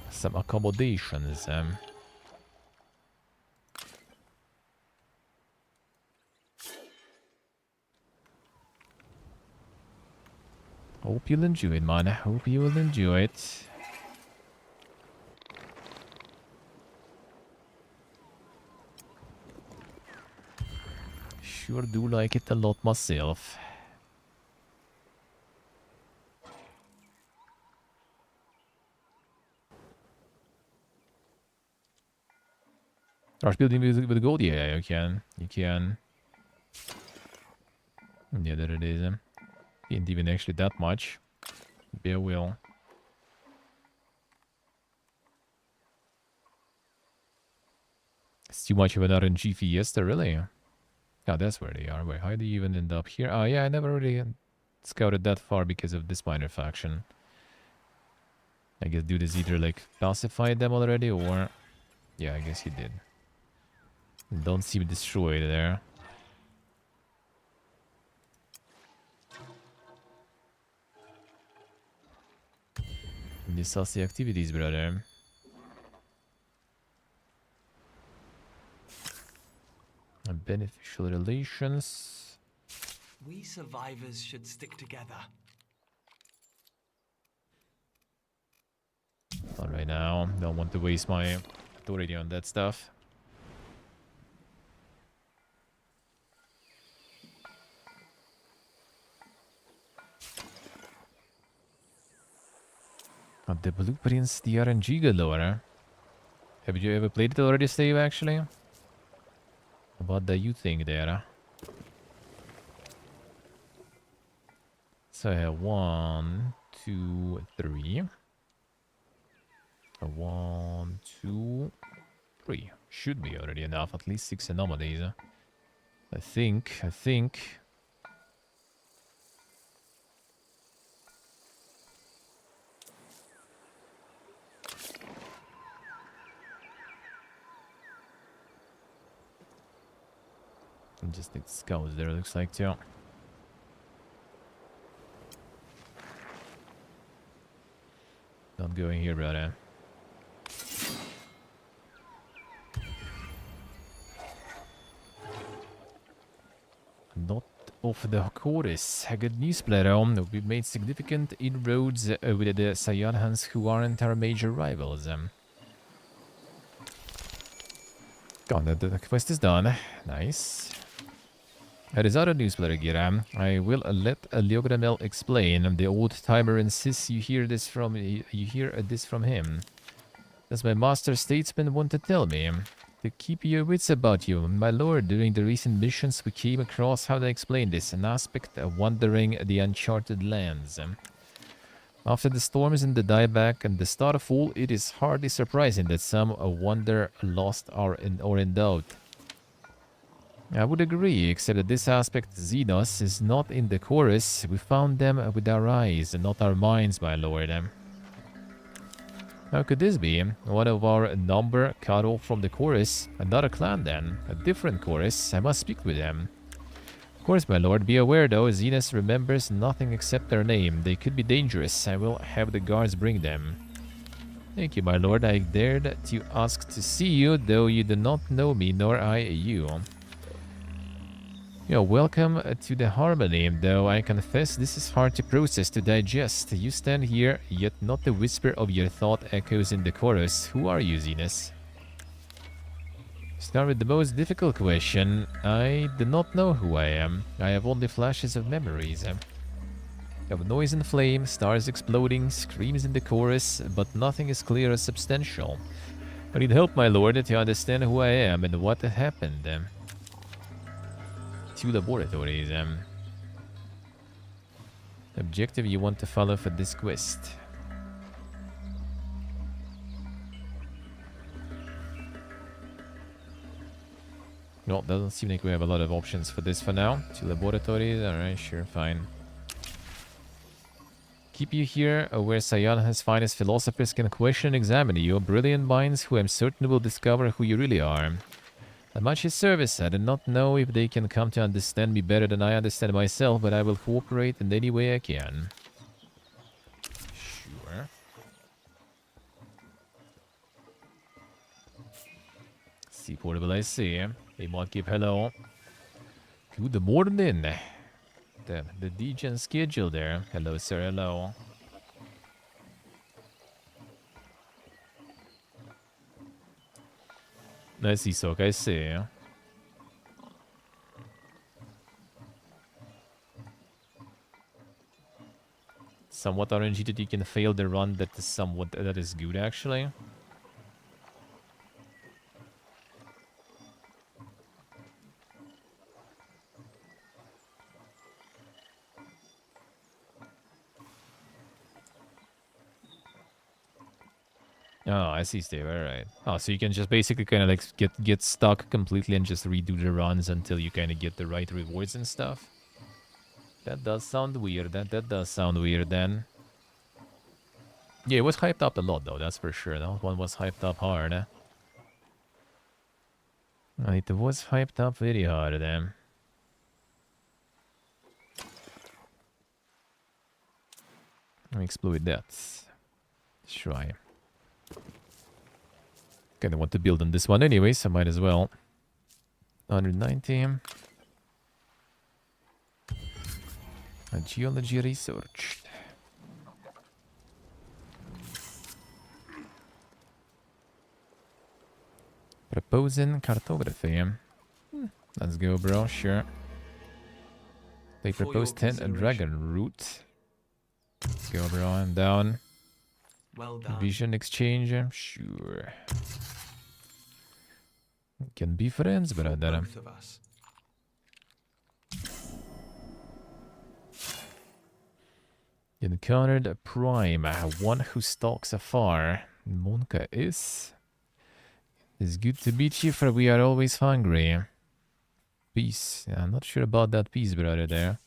Some accommodations. Hope you'll enjoy it, man. I hope you will enjoy it. Sure do like it a lot myself. Start building with gold? Yeah, you can. You can. Yeah, there it is. Didn't even actually that much. Bear will. It's too much of an RNG fiesta, really. Oh, that's where they are. Wait, how do you even end up here? Oh, yeah, I never really scouted that far because of this minor faction. I guess dude is either like pacified them already or... Yeah, I guess he did. Don't seem destroyed there. Discuss the activities, brother. Beneficial relations. We survivors should stick together. Not right now. Don't want to waste my authority on that stuff. The blueprints, the RNG galore. Have you ever played it already, Steve, actually? What do you think there? So I have 1, 2, 3. 1, 2, 3. Should be already enough. At least 6 anomalies. I think. Just need scouts there, looks like, too. Not going here, brother. Not off the chorus. Good news, player. We've made significant inroads with the Saiyans who aren't our major rivals. The quest is done. Nice. There is other news, player Gira. I will let Leogramel explain. The old timer insists you hear this from him. As my master statesman want to tell me. To keep your wits about you, my lord. During the recent missions we came across, how to explain this, an aspect of wandering the uncharted lands. After the storms and the dieback and the starfall, it is hardly surprising that some wander lost or in doubt. I would agree, except that this aspect, Xenos, is not in the chorus. We found them with our eyes and not our minds, my lord. How could this be? One of our number cut off from the chorus. Another clan then. A different chorus. I must speak with them. Of course, my lord. Be aware though, Xenos remembers nothing except their name. They could be dangerous. I will have the guards bring them. Thank you, my lord. I dared to ask to see you, though you do not know me, nor I you. You're welcome to the harmony, though I confess this is hard to process, to digest. You stand here, yet not the whisper of your thought echoes in the chorus. Who are you, Xenos? Start with the most difficult question. I do not know who I am. I have only flashes of memories. Of noise and flame, stars exploding, screams in the chorus, but nothing is clear or substantial. I need help, my lord, to understand who I am and what happened. 2 laboratories. Objective you want to follow for this quest. Well, doesn't seem like we have a lot of options for this for now. 2 laboratories, alright, sure, fine. Keep you here, where Saiyana's finest philosophers can question and examine you, brilliant minds who I'm certain will discover who you really are. At much his service, I do not know if they can come to understand me better than I understand myself, but I will cooperate in any way I can. Sure. See portable, I see. They might give hello. Good morning. The degen schedule there. Hello, sir, hello. I see, Sok, I see. Somewhat RNG that you can fail the run that is good, actually. Oh, I see, Steve. Alright. Oh, so you can just basically kind of like get stuck completely and just redo the runs until you kind of get the right rewards and stuff? That does sound weird. That does sound weird then. Yeah, it was hyped up a lot though, that's for sure. That one was hyped up hard. It was hyped up very hard then. Let me exploit that. Let's try. Kinda want to build on this one anyway, so might as well. 190. A geology research. Proposing cartography. Let's go, bro. Sure. They For your propose 10 a consideration. dragon route. Let's go, bro. I'm down. Well done. Vision exchange. Sure. Can be friends, For brother. both of us. Encountered a prime, one who stalks afar. Monka is. It's good to meet you, for we are always hungry. Peace. Yeah, I'm not sure about that peace, brother, there.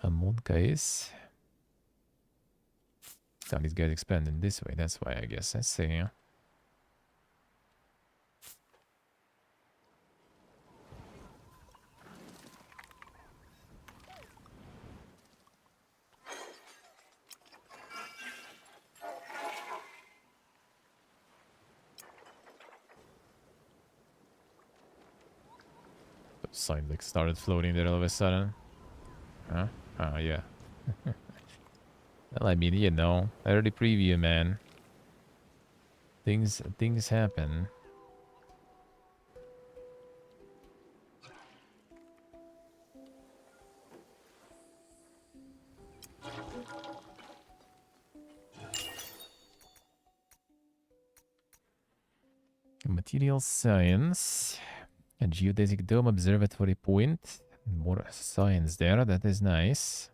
A Monka is. Oh, these guys expanding this way, that's why I guess. I see. Sign like started floating there all of a sudden. Huh? Oh, yeah. Well, I mean, you know, early preview, man. Things happen. Material science. A geodesic dome observatory point. More science there, that is nice.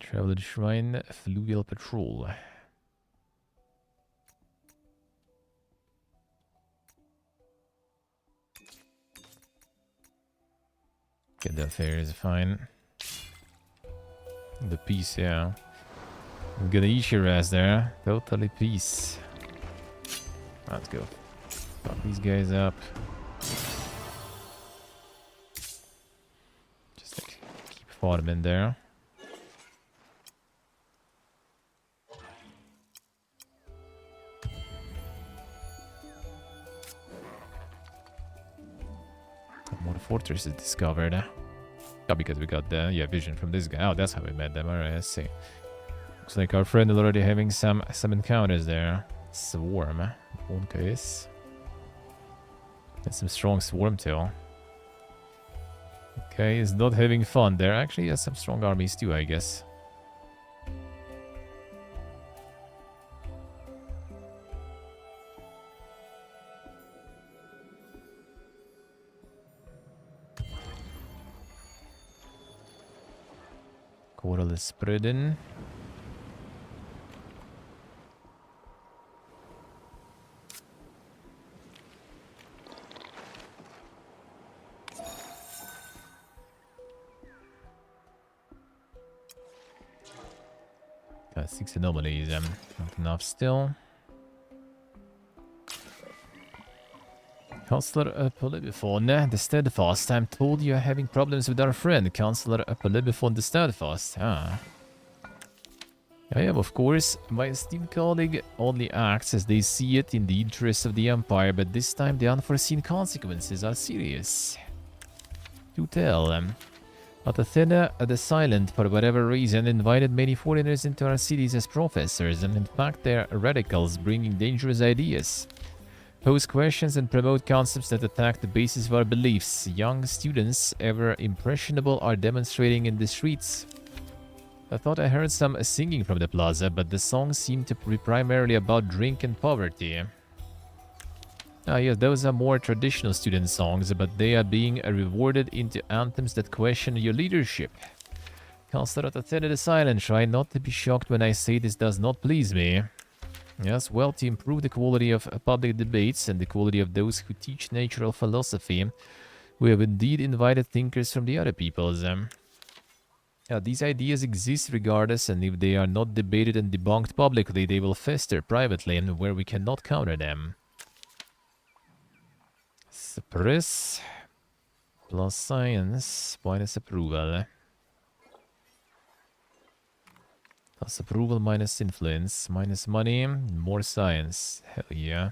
Traveled shrine, fluvial patrol. Get that fair is fine. The piece, yeah. I'm gonna eat your ass there. Totally peace. Let's go. Fuck these guys up. Just like keep farming there. More fortresses discovered. Oh, because we got the vision from this guy. Oh, that's how we met them. Alright, I see. Looks like our friend is already having some encounters there. Swarm. One case. That's some strong swarm tail. Okay, he's not having fun there. Actually, he has some strong armies too, I guess. Coral is spreading. Got 6 anomalies, not enough still. Counselor Polybiphone, the Steadfast. I'm told you're having problems with our friend, Counselor Polybiphone the Steadfast. Ah. I am, of course. My esteemed colleague only acts as they see it in the interests of the Empire, but this time the unforeseen consequences are serious. Do tell them. But Athena the Silent, for whatever reason, invited many foreigners into our cities as professors, and in fact they're radicals bringing dangerous ideas. Pose questions and promote concepts that attack the basis of our beliefs. Young students, ever impressionable, are demonstrating in the streets. I thought I heard some singing from the plaza, but the songs seem to be primarily about drink and poverty. Ah yes, those are more traditional student songs, but they are being rewarded into anthems that question your leadership. Counselor Athena the Silent, try not to be shocked when I say this does not please me. Yes, well, to improve the quality of public debates and the quality of those who teach natural philosophy, We have indeed invited thinkers from the other peoples. These ideas exist regardless, and if they are not debated and debunked publicly, they will fester privately and where we cannot counter them. Suppress plus science minus approval. Plus approval minus influence minus money, more science. Hell yeah.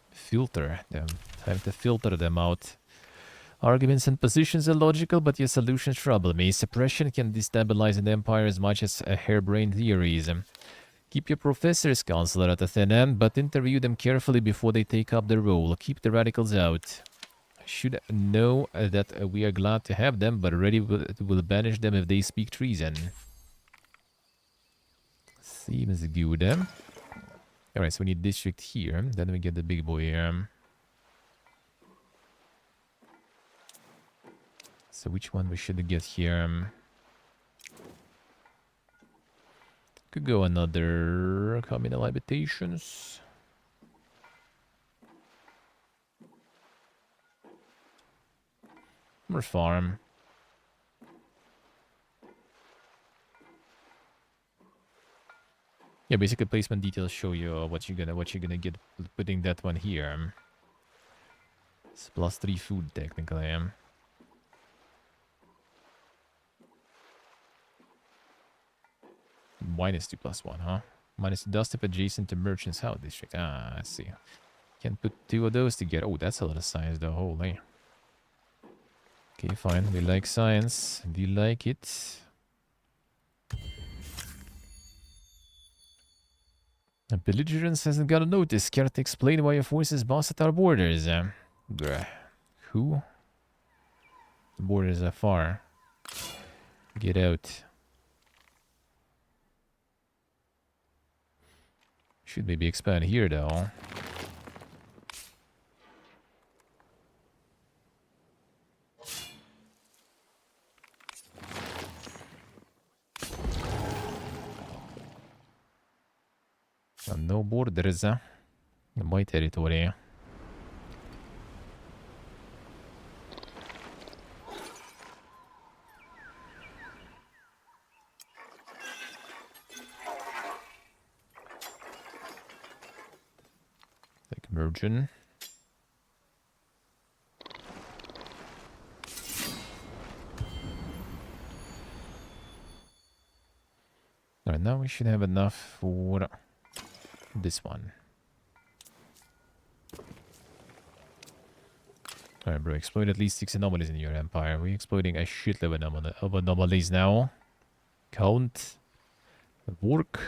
Filter them. Time to filter them out. Arguments and positions are logical, but your solutions trouble me. Suppression can destabilize an empire as much as harebrained theories. Keep your professor's counselor at the thin end, but interview them carefully before they take up the role. Keep the radicals out. Should know that we are glad to have them, but ready will banish them if they speak treason. Seems good. Alright, so we need district here. Then we get the big boy here. So which one we should get here? Could go another communal habitations. Or farm. Yeah, basically placement details show you what you're gonna get putting that one here. It's +3 food technically. -2 +1, huh? -2 dust if adjacent to merchant's house district. Ah, I see. Can't put 2 of those together. Oh, that's a lot of science though. Holy. Okay, fine. We like science. Do you like it? Belligerence hasn't got a notice. Care to explain why your forces boss at our borders? Who? The borders are far. Get out. Should maybe expand here though. No borders in my territory. Like merchant. Alright, now we should have enough for this one. Alright, bro, exploit at least 6 anomalies in your empire. We're exploiting a shitload of anomalies now. Count. Work.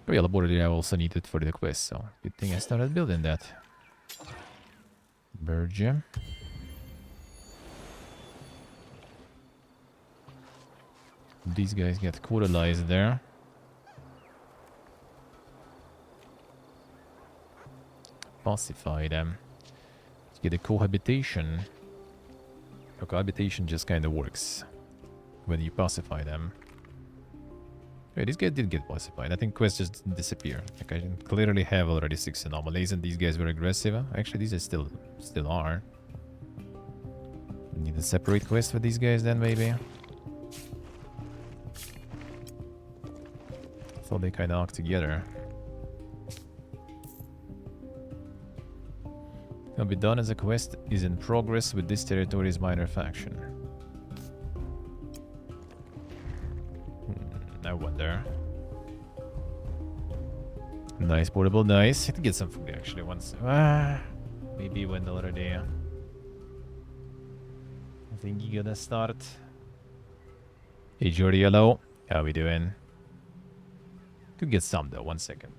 Oh yeah, laboratory I also needed for the quest, so good thing I started building that. Berge. These guys get quarterlized there. Pacify them. Let's get a cohabitation. A cohabitation just kind of works when you pacify them. Wait, this guy did get pacified. I think quests just didn't disappear. Like I clearly have already 6 anomalies, and these guys were aggressive. Actually, these are still are. Need a separate quest for these guys then, maybe. Thought they kind of act together. Can be done as a quest is in progress with this territory's minor faction. I wonder. Nice portable, nice. I can get some food actually once. Maybe when already. I think you're gonna start. Hey Jordi, hello. How we doing? Could get some though, 1 second.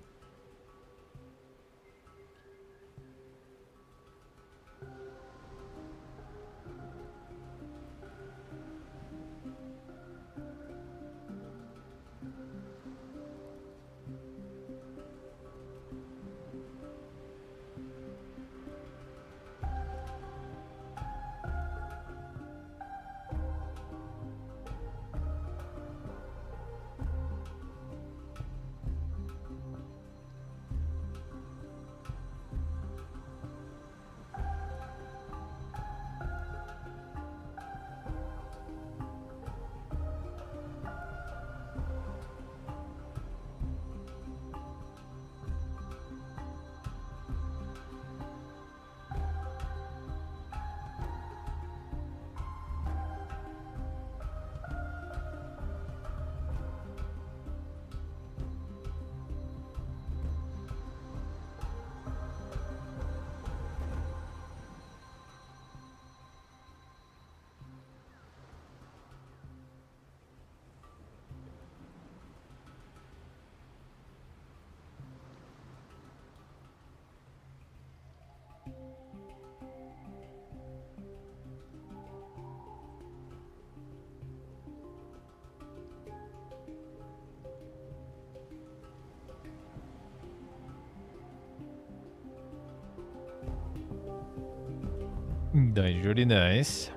That's really nice.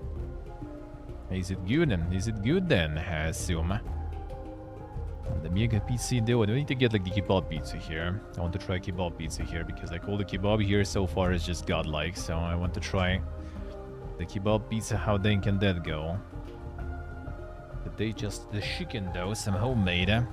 Is it good? Is it good then, I assume? The mega pizza though, I don't need to get like the kebab pizza here. I want to try kebab pizza here because like all the kebab here so far is just godlike. So I want to try the kebab pizza. How then can that go? But they just the chicken though, some homemade.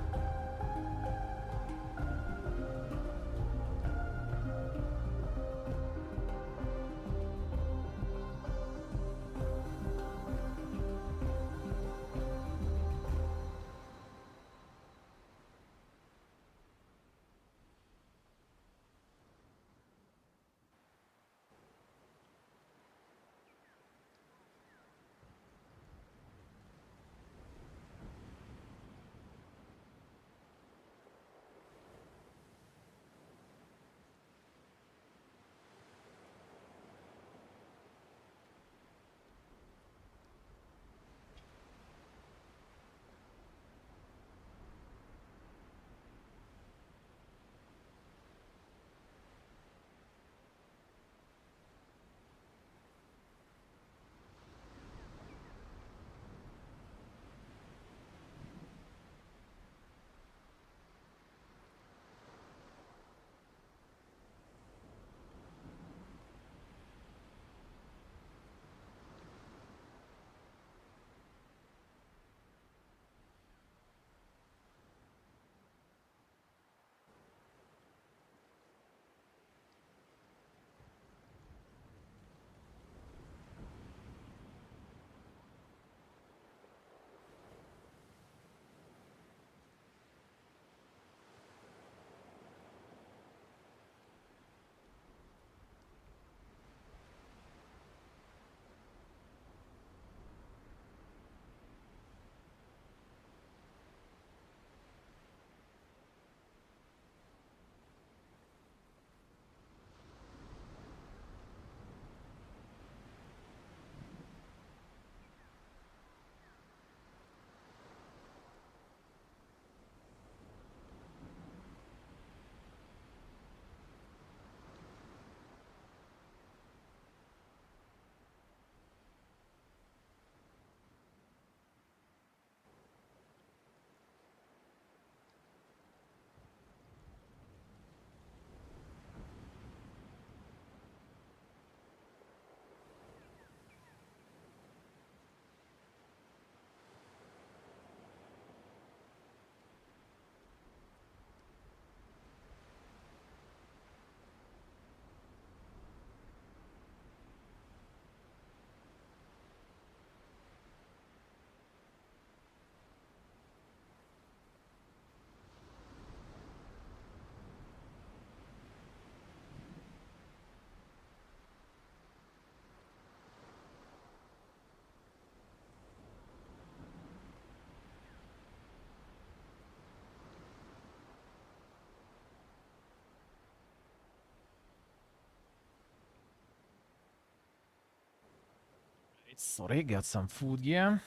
Sorry, got some food, yeah?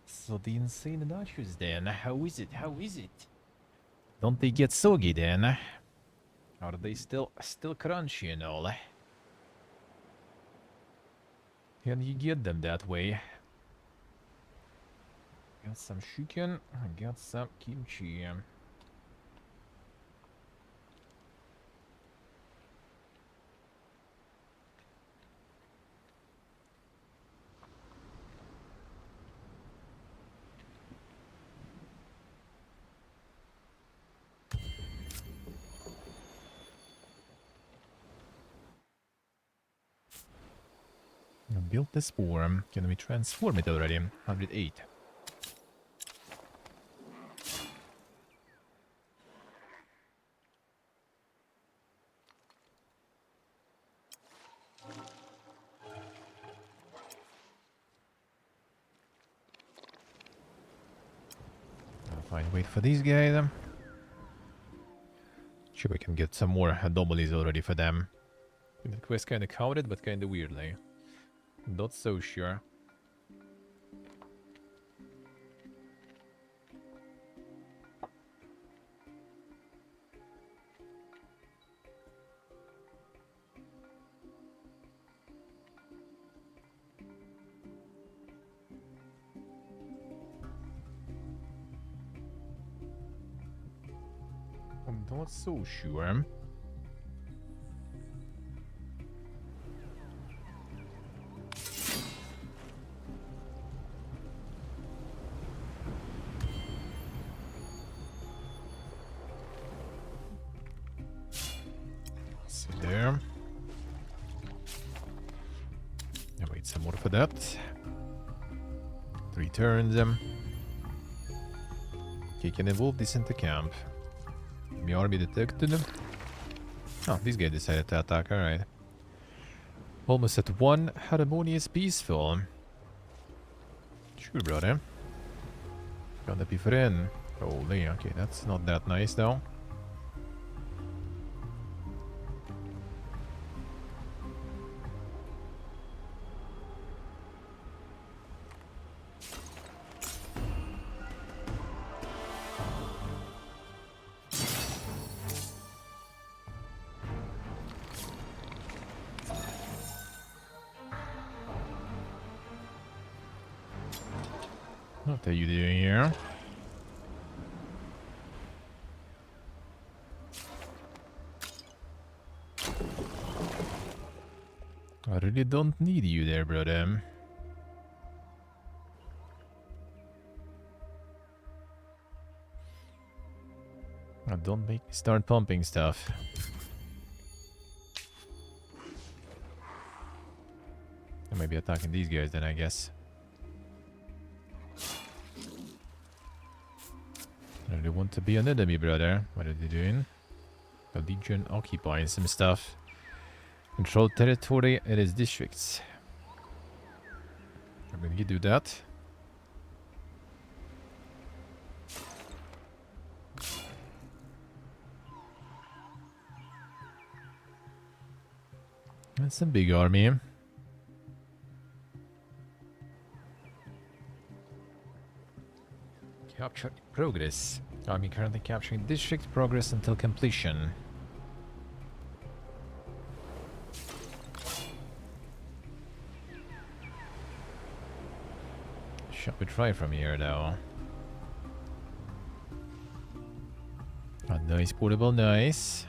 So the insane nachos then, how is it? How is it? Don't they get soggy then? Are they still crunchy and all? Can you get them that way? Got some chicken, I got some kimchi. I built this form. Can we transform it already? 108. Fine, wait for these guys. Sure, we can get some more anomalies already for them. The quest kinda counted, but kinda weirdly. Not so sure. Not so sure. See there. I'll wait some more for that. 3 turns. Okay, can evolve this into camp. The army detected. Oh, this guy decided to attack, alright. Almost at 1. Harmonious peaceful. Sure, brother. Gonna be friend. Holy, okay, that's not that nice though. What are you doing here? I really don't need you there, brother. Don't make me start pumping stuff. I might be attacking these guys then, I guess. I really want to be an enemy, brother. What are they doing? The Legion occupying some stuff. Control territory and its districts. I'm gonna do that. That's a big army. Capture progress. Army currently capturing district progress until completion. Shall we try from here though? A nice portable, nice.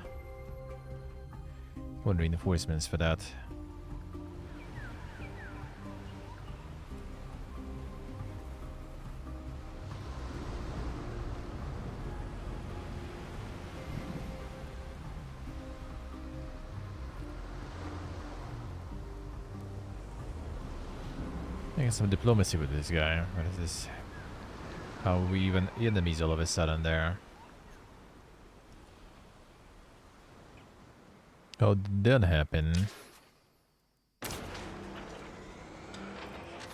One reinforcements for that. I get some diplomacy with this guy. What is this? How are we even enemies all of a sudden there? How did that happen?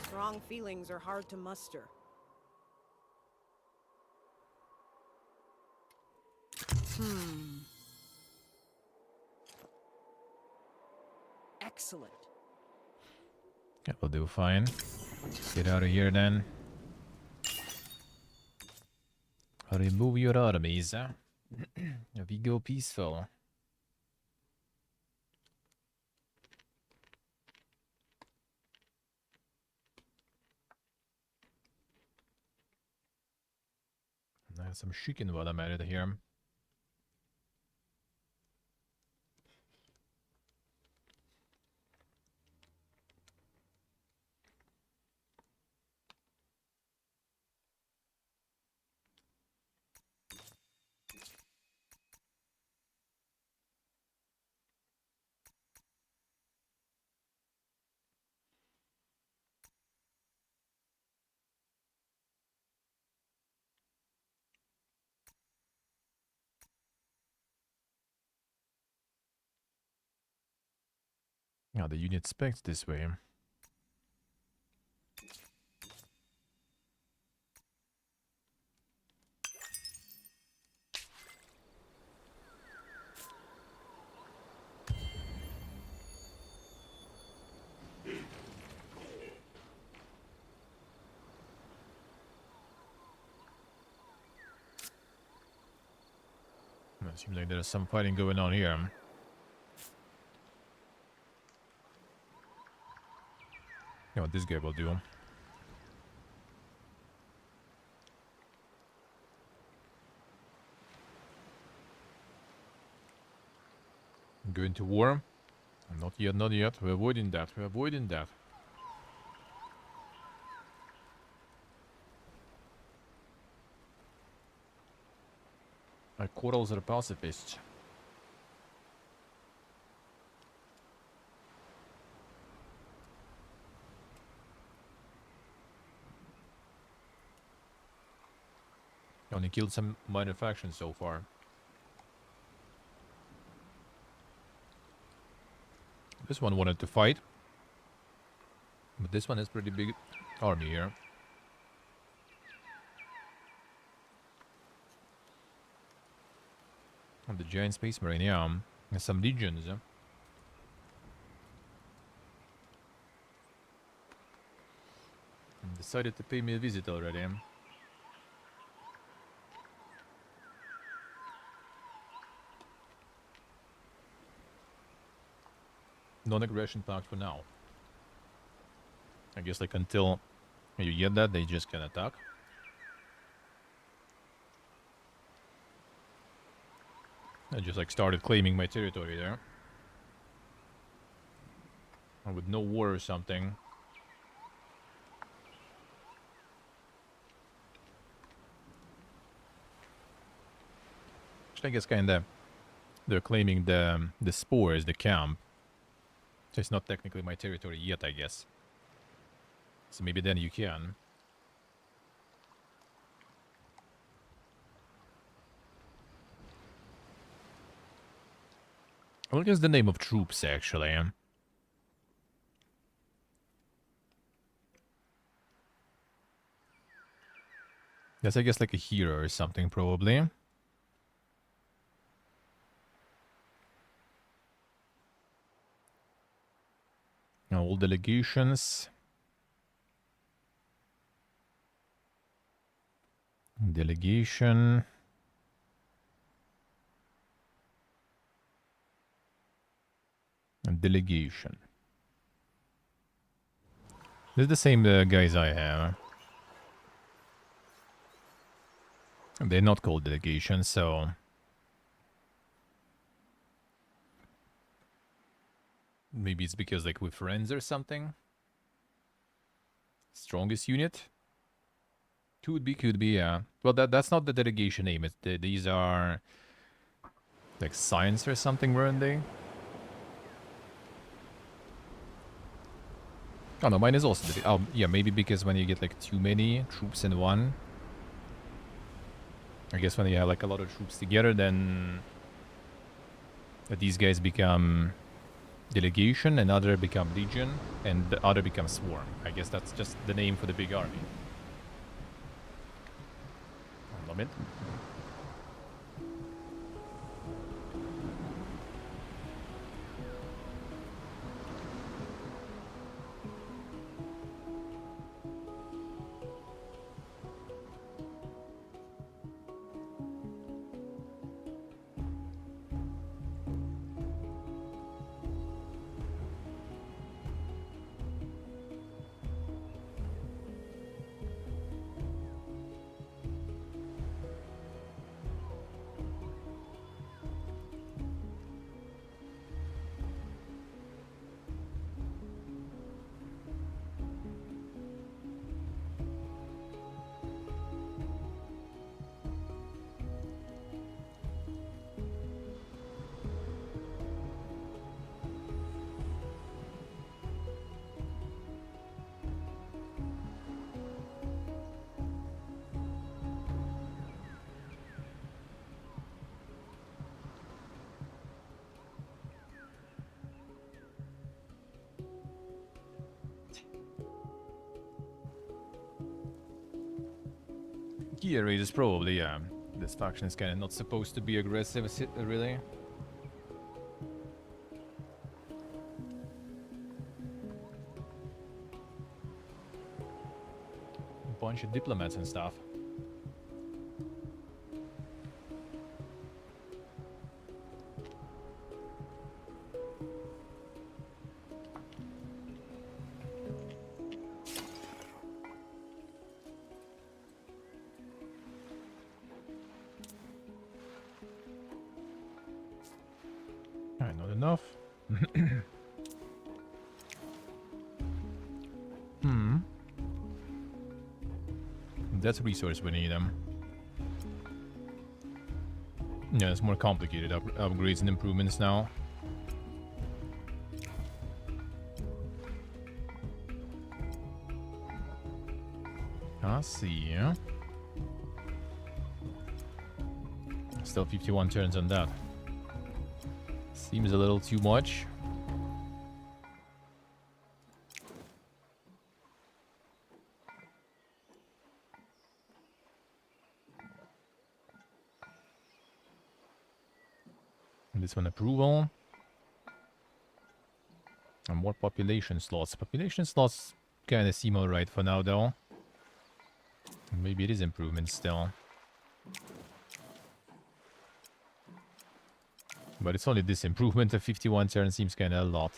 Strong feelings are hard to muster. Excellent. That will do fine. Get out of here then. Remove your armies. We go peaceful. I have some chicken while I'm at it here. Yeah, the unit specs this way. It seems like there's some fighting going on here. You know what this guy will do. Going to war? Not yet, not yet. We're avoiding that. We're avoiding that. Our corals are pacifists. Only killed some minor factions so far. This one wanted to fight. But this one has pretty big army here. And the giant space marine, yeah. And some legions. And decided to pay me a visit already. Non-aggression pact for now. I guess like until you get that, they just can attack. I just like started claiming my territory there. And with no war or something. Which I guess kinda they're claiming the spores, the camp. So it's not technically my territory yet, I guess. So maybe then you can. What is the name of troops, actually? That's, I guess, like a hero or something, probably. Now, all delegations. Delegation. And delegation. They're the same guys I have. They're not called delegations, so... Maybe it's because, like, we're friends or something? Strongest unit? Could be, yeah. Well, that's not the delegation name. It's these are... Like, science or something, weren't they? Oh, no, mine is also... Oh, yeah, maybe because when you get, like, too many troops in one... I guess when you have, like, a lot of troops together, then... These guys become... Delegation, and other become Legion, and the other becomes Swarm. I guess that's just the name for the big army. One moment. Gear raid is probably, yeah. This faction is kind of not supposed to be aggressive, really. A bunch of diplomats and stuff. not enough. Hmm. That's a resource we need. Yeah, it's more complicated upgrades and improvements now. I see. Yeah. Still 51 turns on that. Seems a little too much. This one approval. And more population slots. Population slots kind of seem alright for now though. Maybe it is improvement still. But it's only this improvement. A 51 turn seems kind of a lot.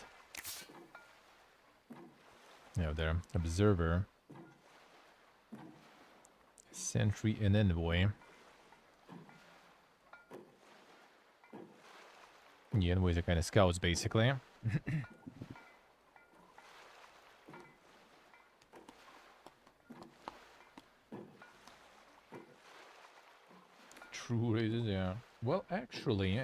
Yeah, there. Observer. Sentry and envoy. Yeah, envoys are kind of scouts basically. True raises, yeah. Well, actually.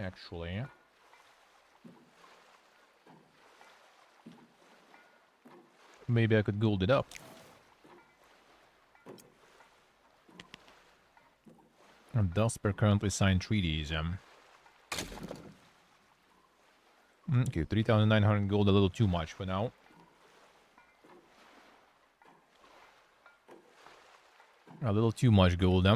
Maybe I could gold it up. And Dusper currently signed treaties. Okay, 3,900 gold, a little too much for now. A little too much gold,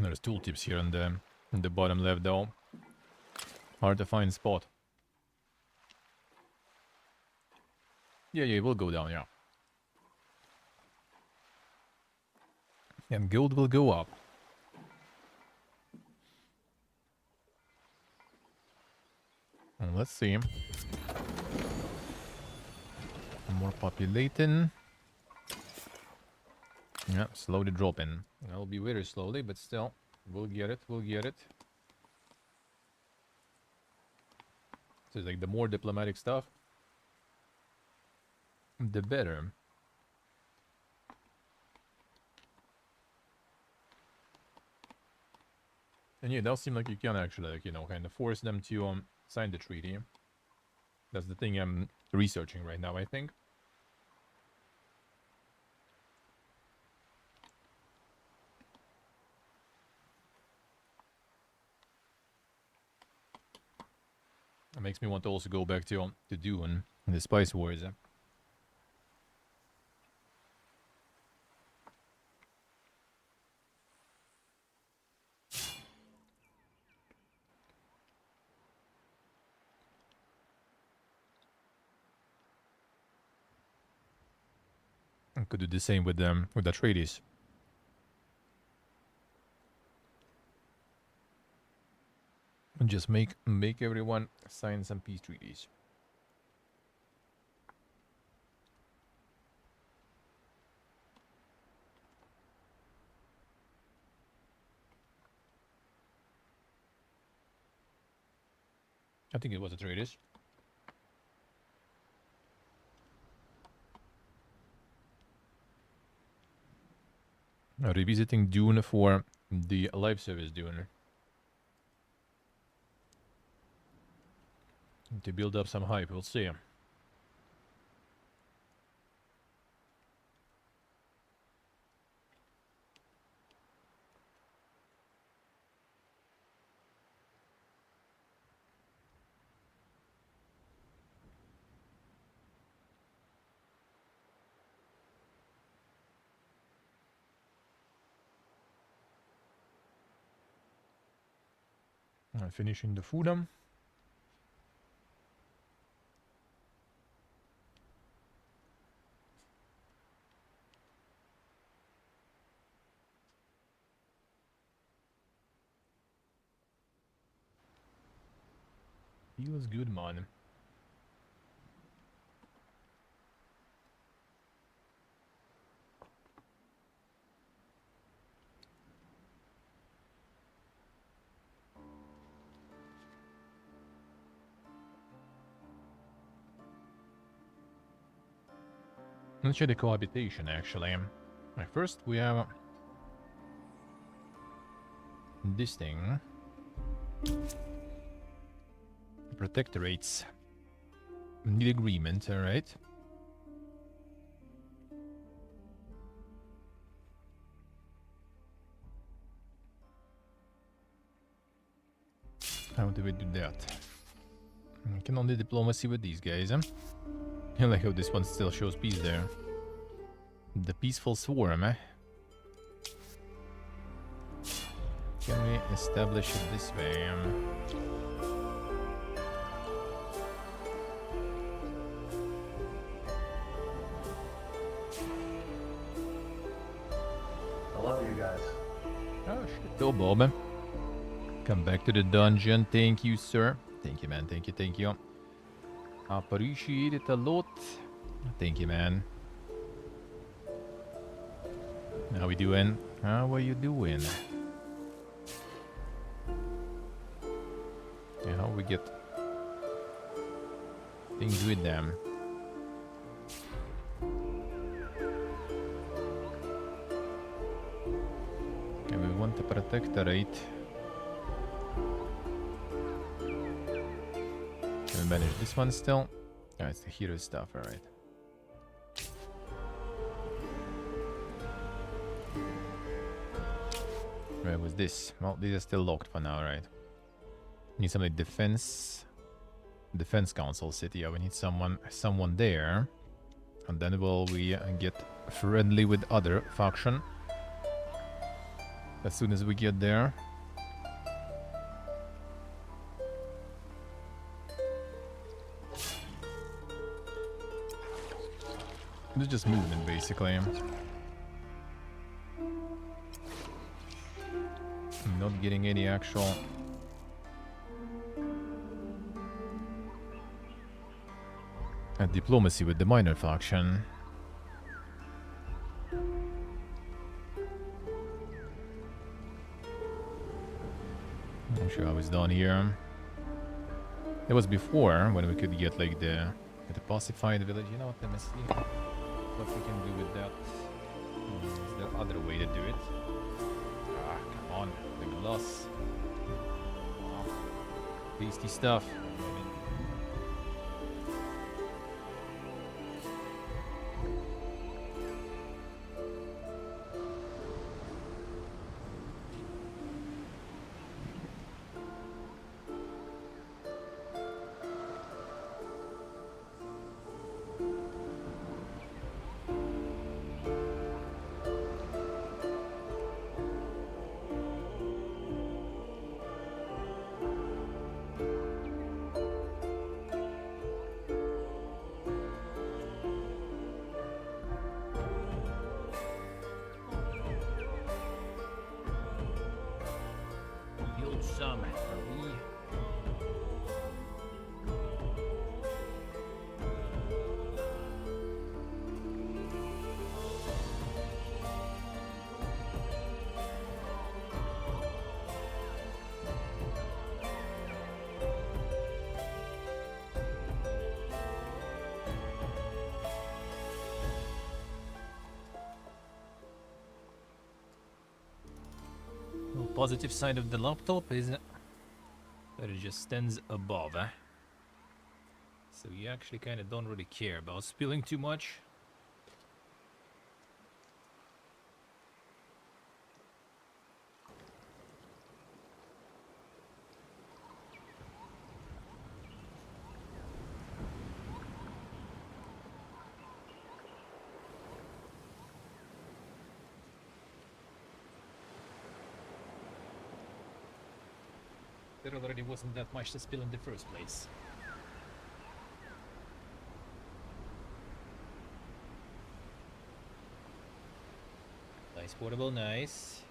There's tooltips here on the bottom left, though. Hard to find spot. Yeah, it will go down, yeah. And gold will go up. And let's see. More populating. Yeah, slowly dropping. It'll be very slowly, but still. We'll get it. So it's like the more diplomatic stuff, the better. And yeah, it does seem like you can actually, like, kind of force them to sign the treaty. That's the thing I'm researching right now, I think. It makes me want to also go back to Dune and the Spice Wars. I could do the same with the Atreides. And just make everyone sign some peace treaties. I think it was Atreides. Revisiting Dune for the live service Dune. To build up some hype, we'll see. Finishing the food. Feels good, man. Let's check the cohabitation, actually. Right, first, we have this thing. Protectorates. Need agreement, alright. How do we do that? We can only diplomacy with these guys, huh? I like how this one still shows peace there. The peaceful swarm, eh? Can we establish it this way? I love you guys. Oh shit. Go, Bob. Come back to the dungeon. Thank you, sir. Thank you, man. Thank you, thank you. Appreciate it a lot. Thank you, man. How we doing? How are you doing? Yeah, how we get things with them? And we want to protectorate. Can we manage this one still? Oh, it's the hero stuff, alright. Where was this? Well, these are still locked for now, right? Need some like defense council city. Yeah, we need someone there. And then will we get friendly with other faction as soon as we get there. It's just movement, basically. I'm not getting any actual diplomacy with the minor faction. Not sure how it's done here. It was before when we could get like the pacified village. You know what? Let me see what we can do with that. Is there other way to do it? Ah, come on, the gloss. Oh, tasty stuff. Some for me. The positive side of the laptop is that it just stands above, eh? So you actually kind of don't really care about spilling too much. There already wasn't that much to spill in the first place. Nice portable, nice.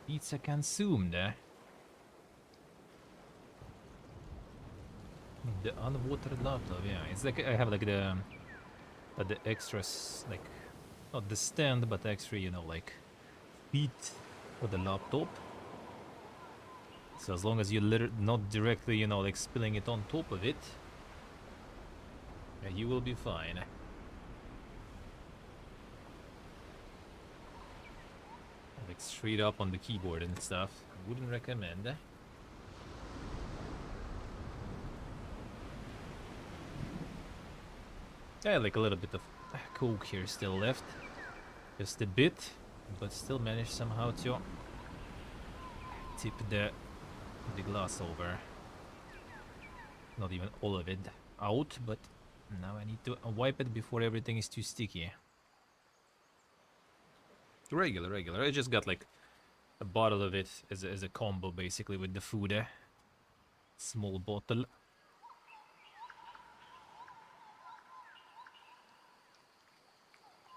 Pizza consumed. The unwatered laptop, yeah. It's like I have like the extras, like not the stand, but extra, you know, like feet for the laptop. So as long as you're not directly, you know, like spilling it on top of it, yeah, you will be fine. Like straight up on the keyboard and stuff. Wouldn't recommend. Yeah, like a little bit of coke here still left. Just a bit, but still managed somehow to tip the glass over. Not even all of it out, but now I need to wipe it before everything is too sticky. Regular. I just got like a bottle of it as a combo basically with the food. Small bottle.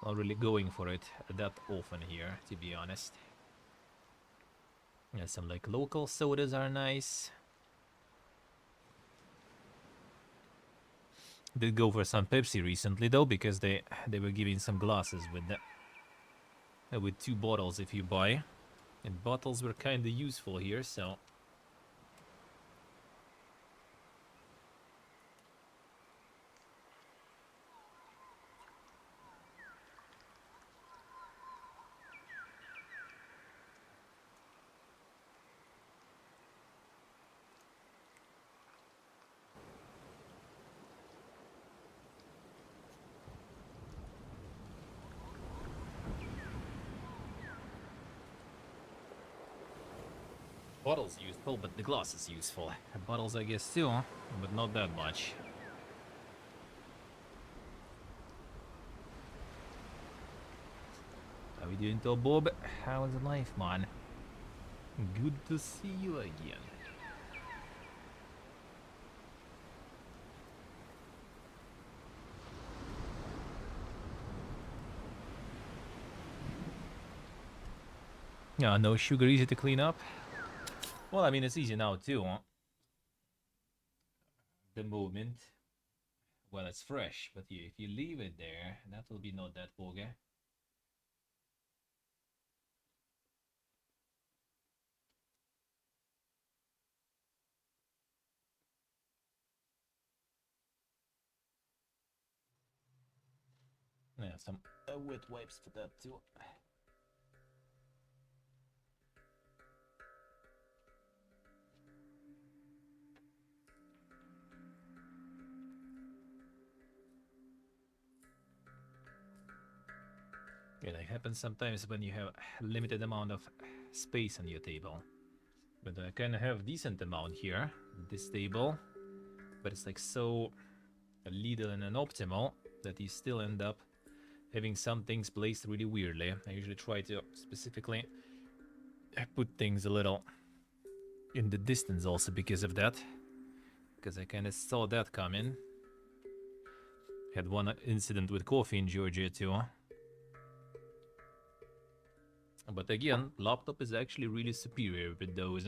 Not really going for it that often here, to be honest. Yeah, some like local sodas are nice. Did go for some Pepsi recently though, because they were giving some glasses with 2 bottles if you buy, and bottles were kind of useful here, so. Bottles useful, but the glass is useful. Bottles I guess too, but not that much. How we doing, though, Bob? How's life, man? Good to see you again. Yeah, no sugar, easy to clean up. Well, I mean, it's easy now too, huh? The moment when it's fresh, but if you leave it there, that will be not that bogey. Yeah, some wet wipes for that too. Yeah, that happens sometimes when you have limited amount of space on your table. But I kind of have decent amount here, this table. But it's like so little and optimal that you still end up having some things placed really weirdly. I usually try to specifically put things a little in the distance also because of that. Because I kind of saw that coming. Had one incident with coffee in Georgia too. But again, laptop is actually really superior with those.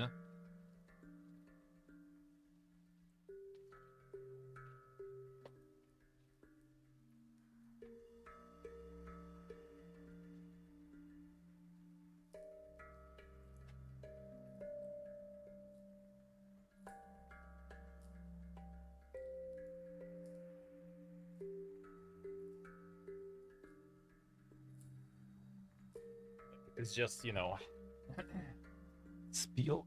It's just, you know, spill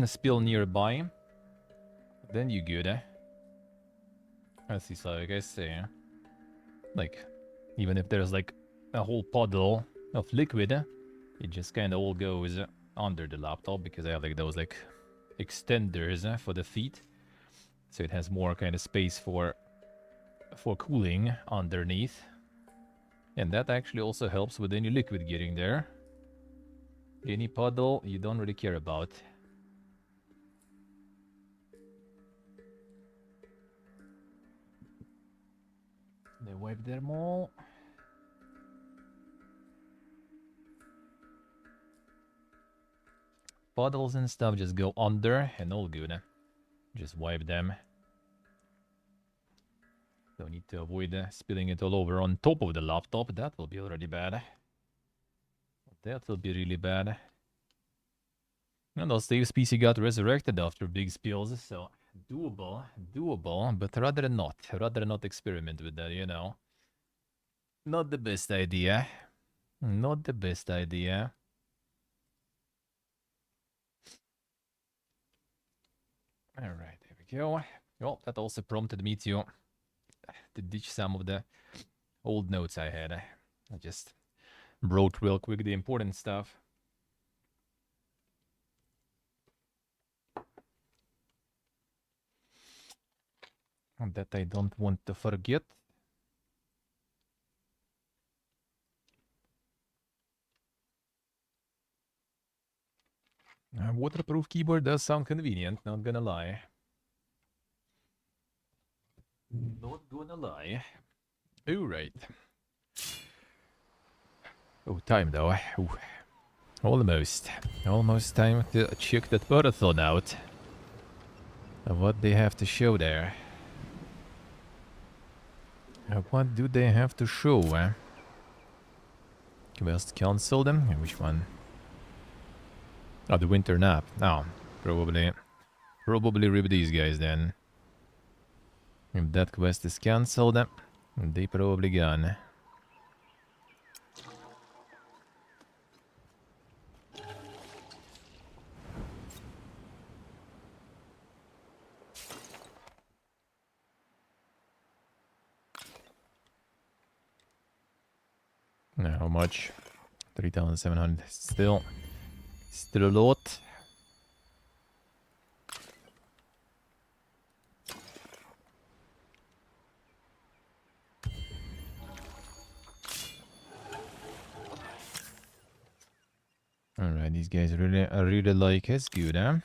spill nearby. Then you good, eh? As is like I say. Like, even if there's like a whole puddle of liquid, it just kind of all goes under the laptop because I have like those like extenders for the feet, so it has more kind of space for cooling underneath, and that actually also helps with any liquid getting there. Any puddle you don't really care about. They wipe them all. puddles and stuff just go under and all good. Just wipe them. Don't need to avoid spilling it all over on top of the laptop. That will be already bad. That will be really bad. And also, Steve's PC got resurrected after big spills, so doable, but rather not experiment with that, you know. Not the best idea. Not the best idea. Alright, there we go. Well, that also prompted me to ditch some of the old notes I had. I just wrote real quick the important stuff. That I don't want to forget. A waterproof keyboard does sound convenient, not gonna lie. Not gonna lie. Alright. Oh, time though. Ooh. Almost. Almost time to check that marathon out. What they have to show there. What do they have to show? Quest cancel them? Which one? Oh, the winter nap. Oh, probably rip these guys then. If that quest is cancelled, they probably gone. Now, how much? 3,700. Still a lot. Alright, these guys really like us. Good, huh?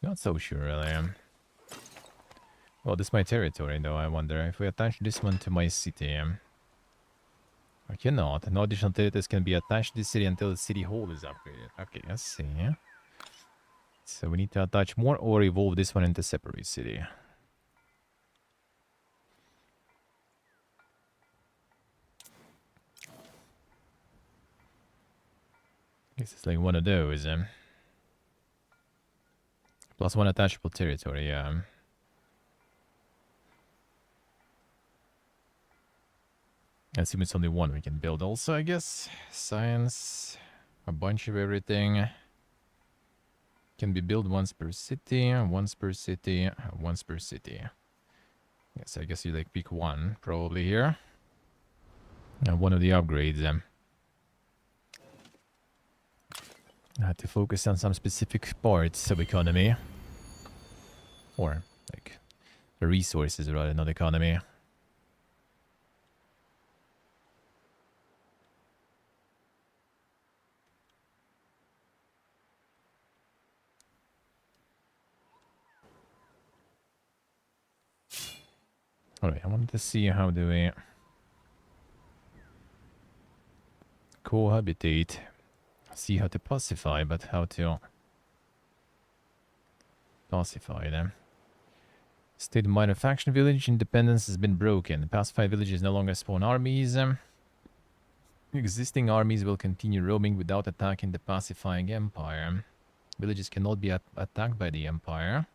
Not so sure, really. Well, this is my territory, though. I wonder if we attach this one to my city. I cannot. No additional territories can be attached to the city until the city hall is upgraded. Okay, let's see. So we need to attach more or evolve this one into separate city. Guess it's like one of those. Plus one attachable territory, yeah. I assume it's only one we can build also, I guess. Science, a bunch of everything. Can be built once per city, once per city, once per city. Yes, I guess you like pick one, probably here. One of the upgrades. I had to focus on some specific parts of economy. Or, like, the resources rather, not economy. Alright, I wanted to see how do we cohabitate. See how to pacify, but how to pacify them. State minor faction village independence has been broken. Pacified villages no longer spawn armies. Existing armies will continue roaming without attacking the pacifying empire. Villages cannot be attacked by the empire.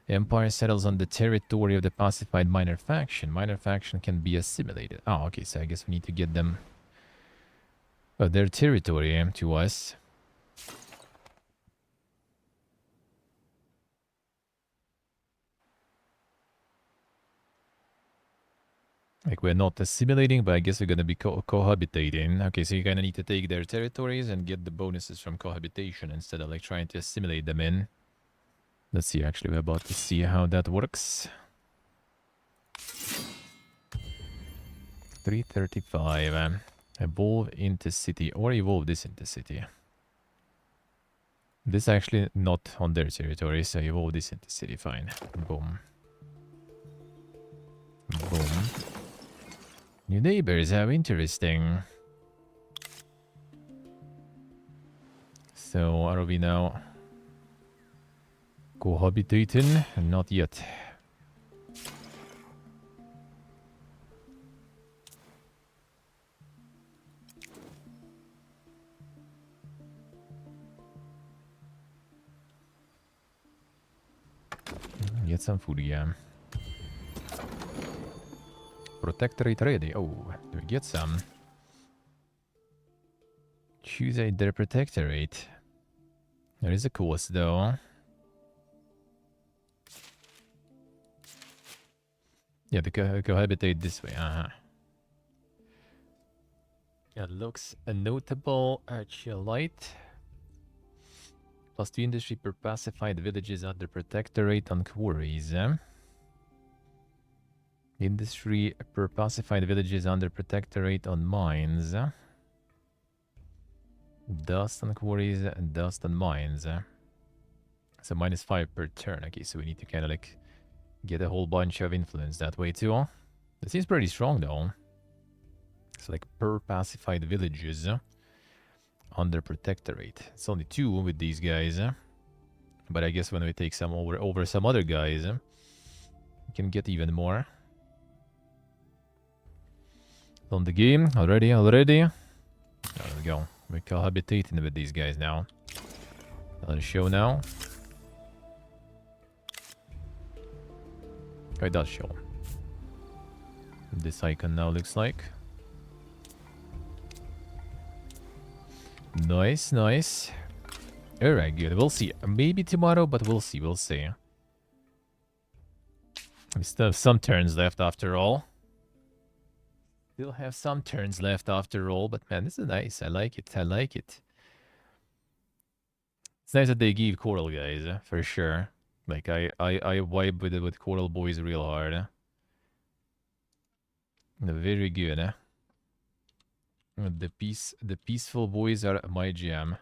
The empire settles on the territory of the pacified minor faction. Minor faction can be assimilated. Oh, okay, so I guess we need to get them their territory to us. Like, we're not assimilating, but I guess we're gonna be cohabitating. Okay, so you kinda need to take their territories and get the bonuses from cohabitation instead of, like, trying to assimilate them in. Let's see, actually, we're about to see how that works. 335. Evolve into city, or evolve this into city. This actually not on their territory, so evolve this into city, fine. Boom. Boom. New neighbors, how interesting. So, are we now cohabitating? Not yet. Get some food, yeah. Protectorate ready. Oh, do we get some? Choose their protectorate. There is a cost, though. Yeah, the cohabitate this way. It looks a notable archeolite. +2 industry per pacified villages under protectorate on quarries. Industry per pacified villages under protectorate on mines. Dust on quarries and dust on mines. So -5 per turn. Okay, so we need to kind of like get a whole bunch of influence that way too. That seems pretty strong though. It's like per pacified villages under protectorate. It's only 2 with these guys. But I guess when we take some over some other guys, we can get even more. On the game already. There we go. We're cohabitating with these guys now. Another show now. Oh, it does show. This icon now looks like. Nice, nice. Alright, good. We'll see. Maybe tomorrow, but we'll see. We'll see. We still have some turns left after all. Still have some turns left after all, but man, this is nice. I like it. I like it. It's nice that they give Coral guys, for sure. Like I vibe with it with Coral boys real hard. Very good. The peaceful boys are my jam.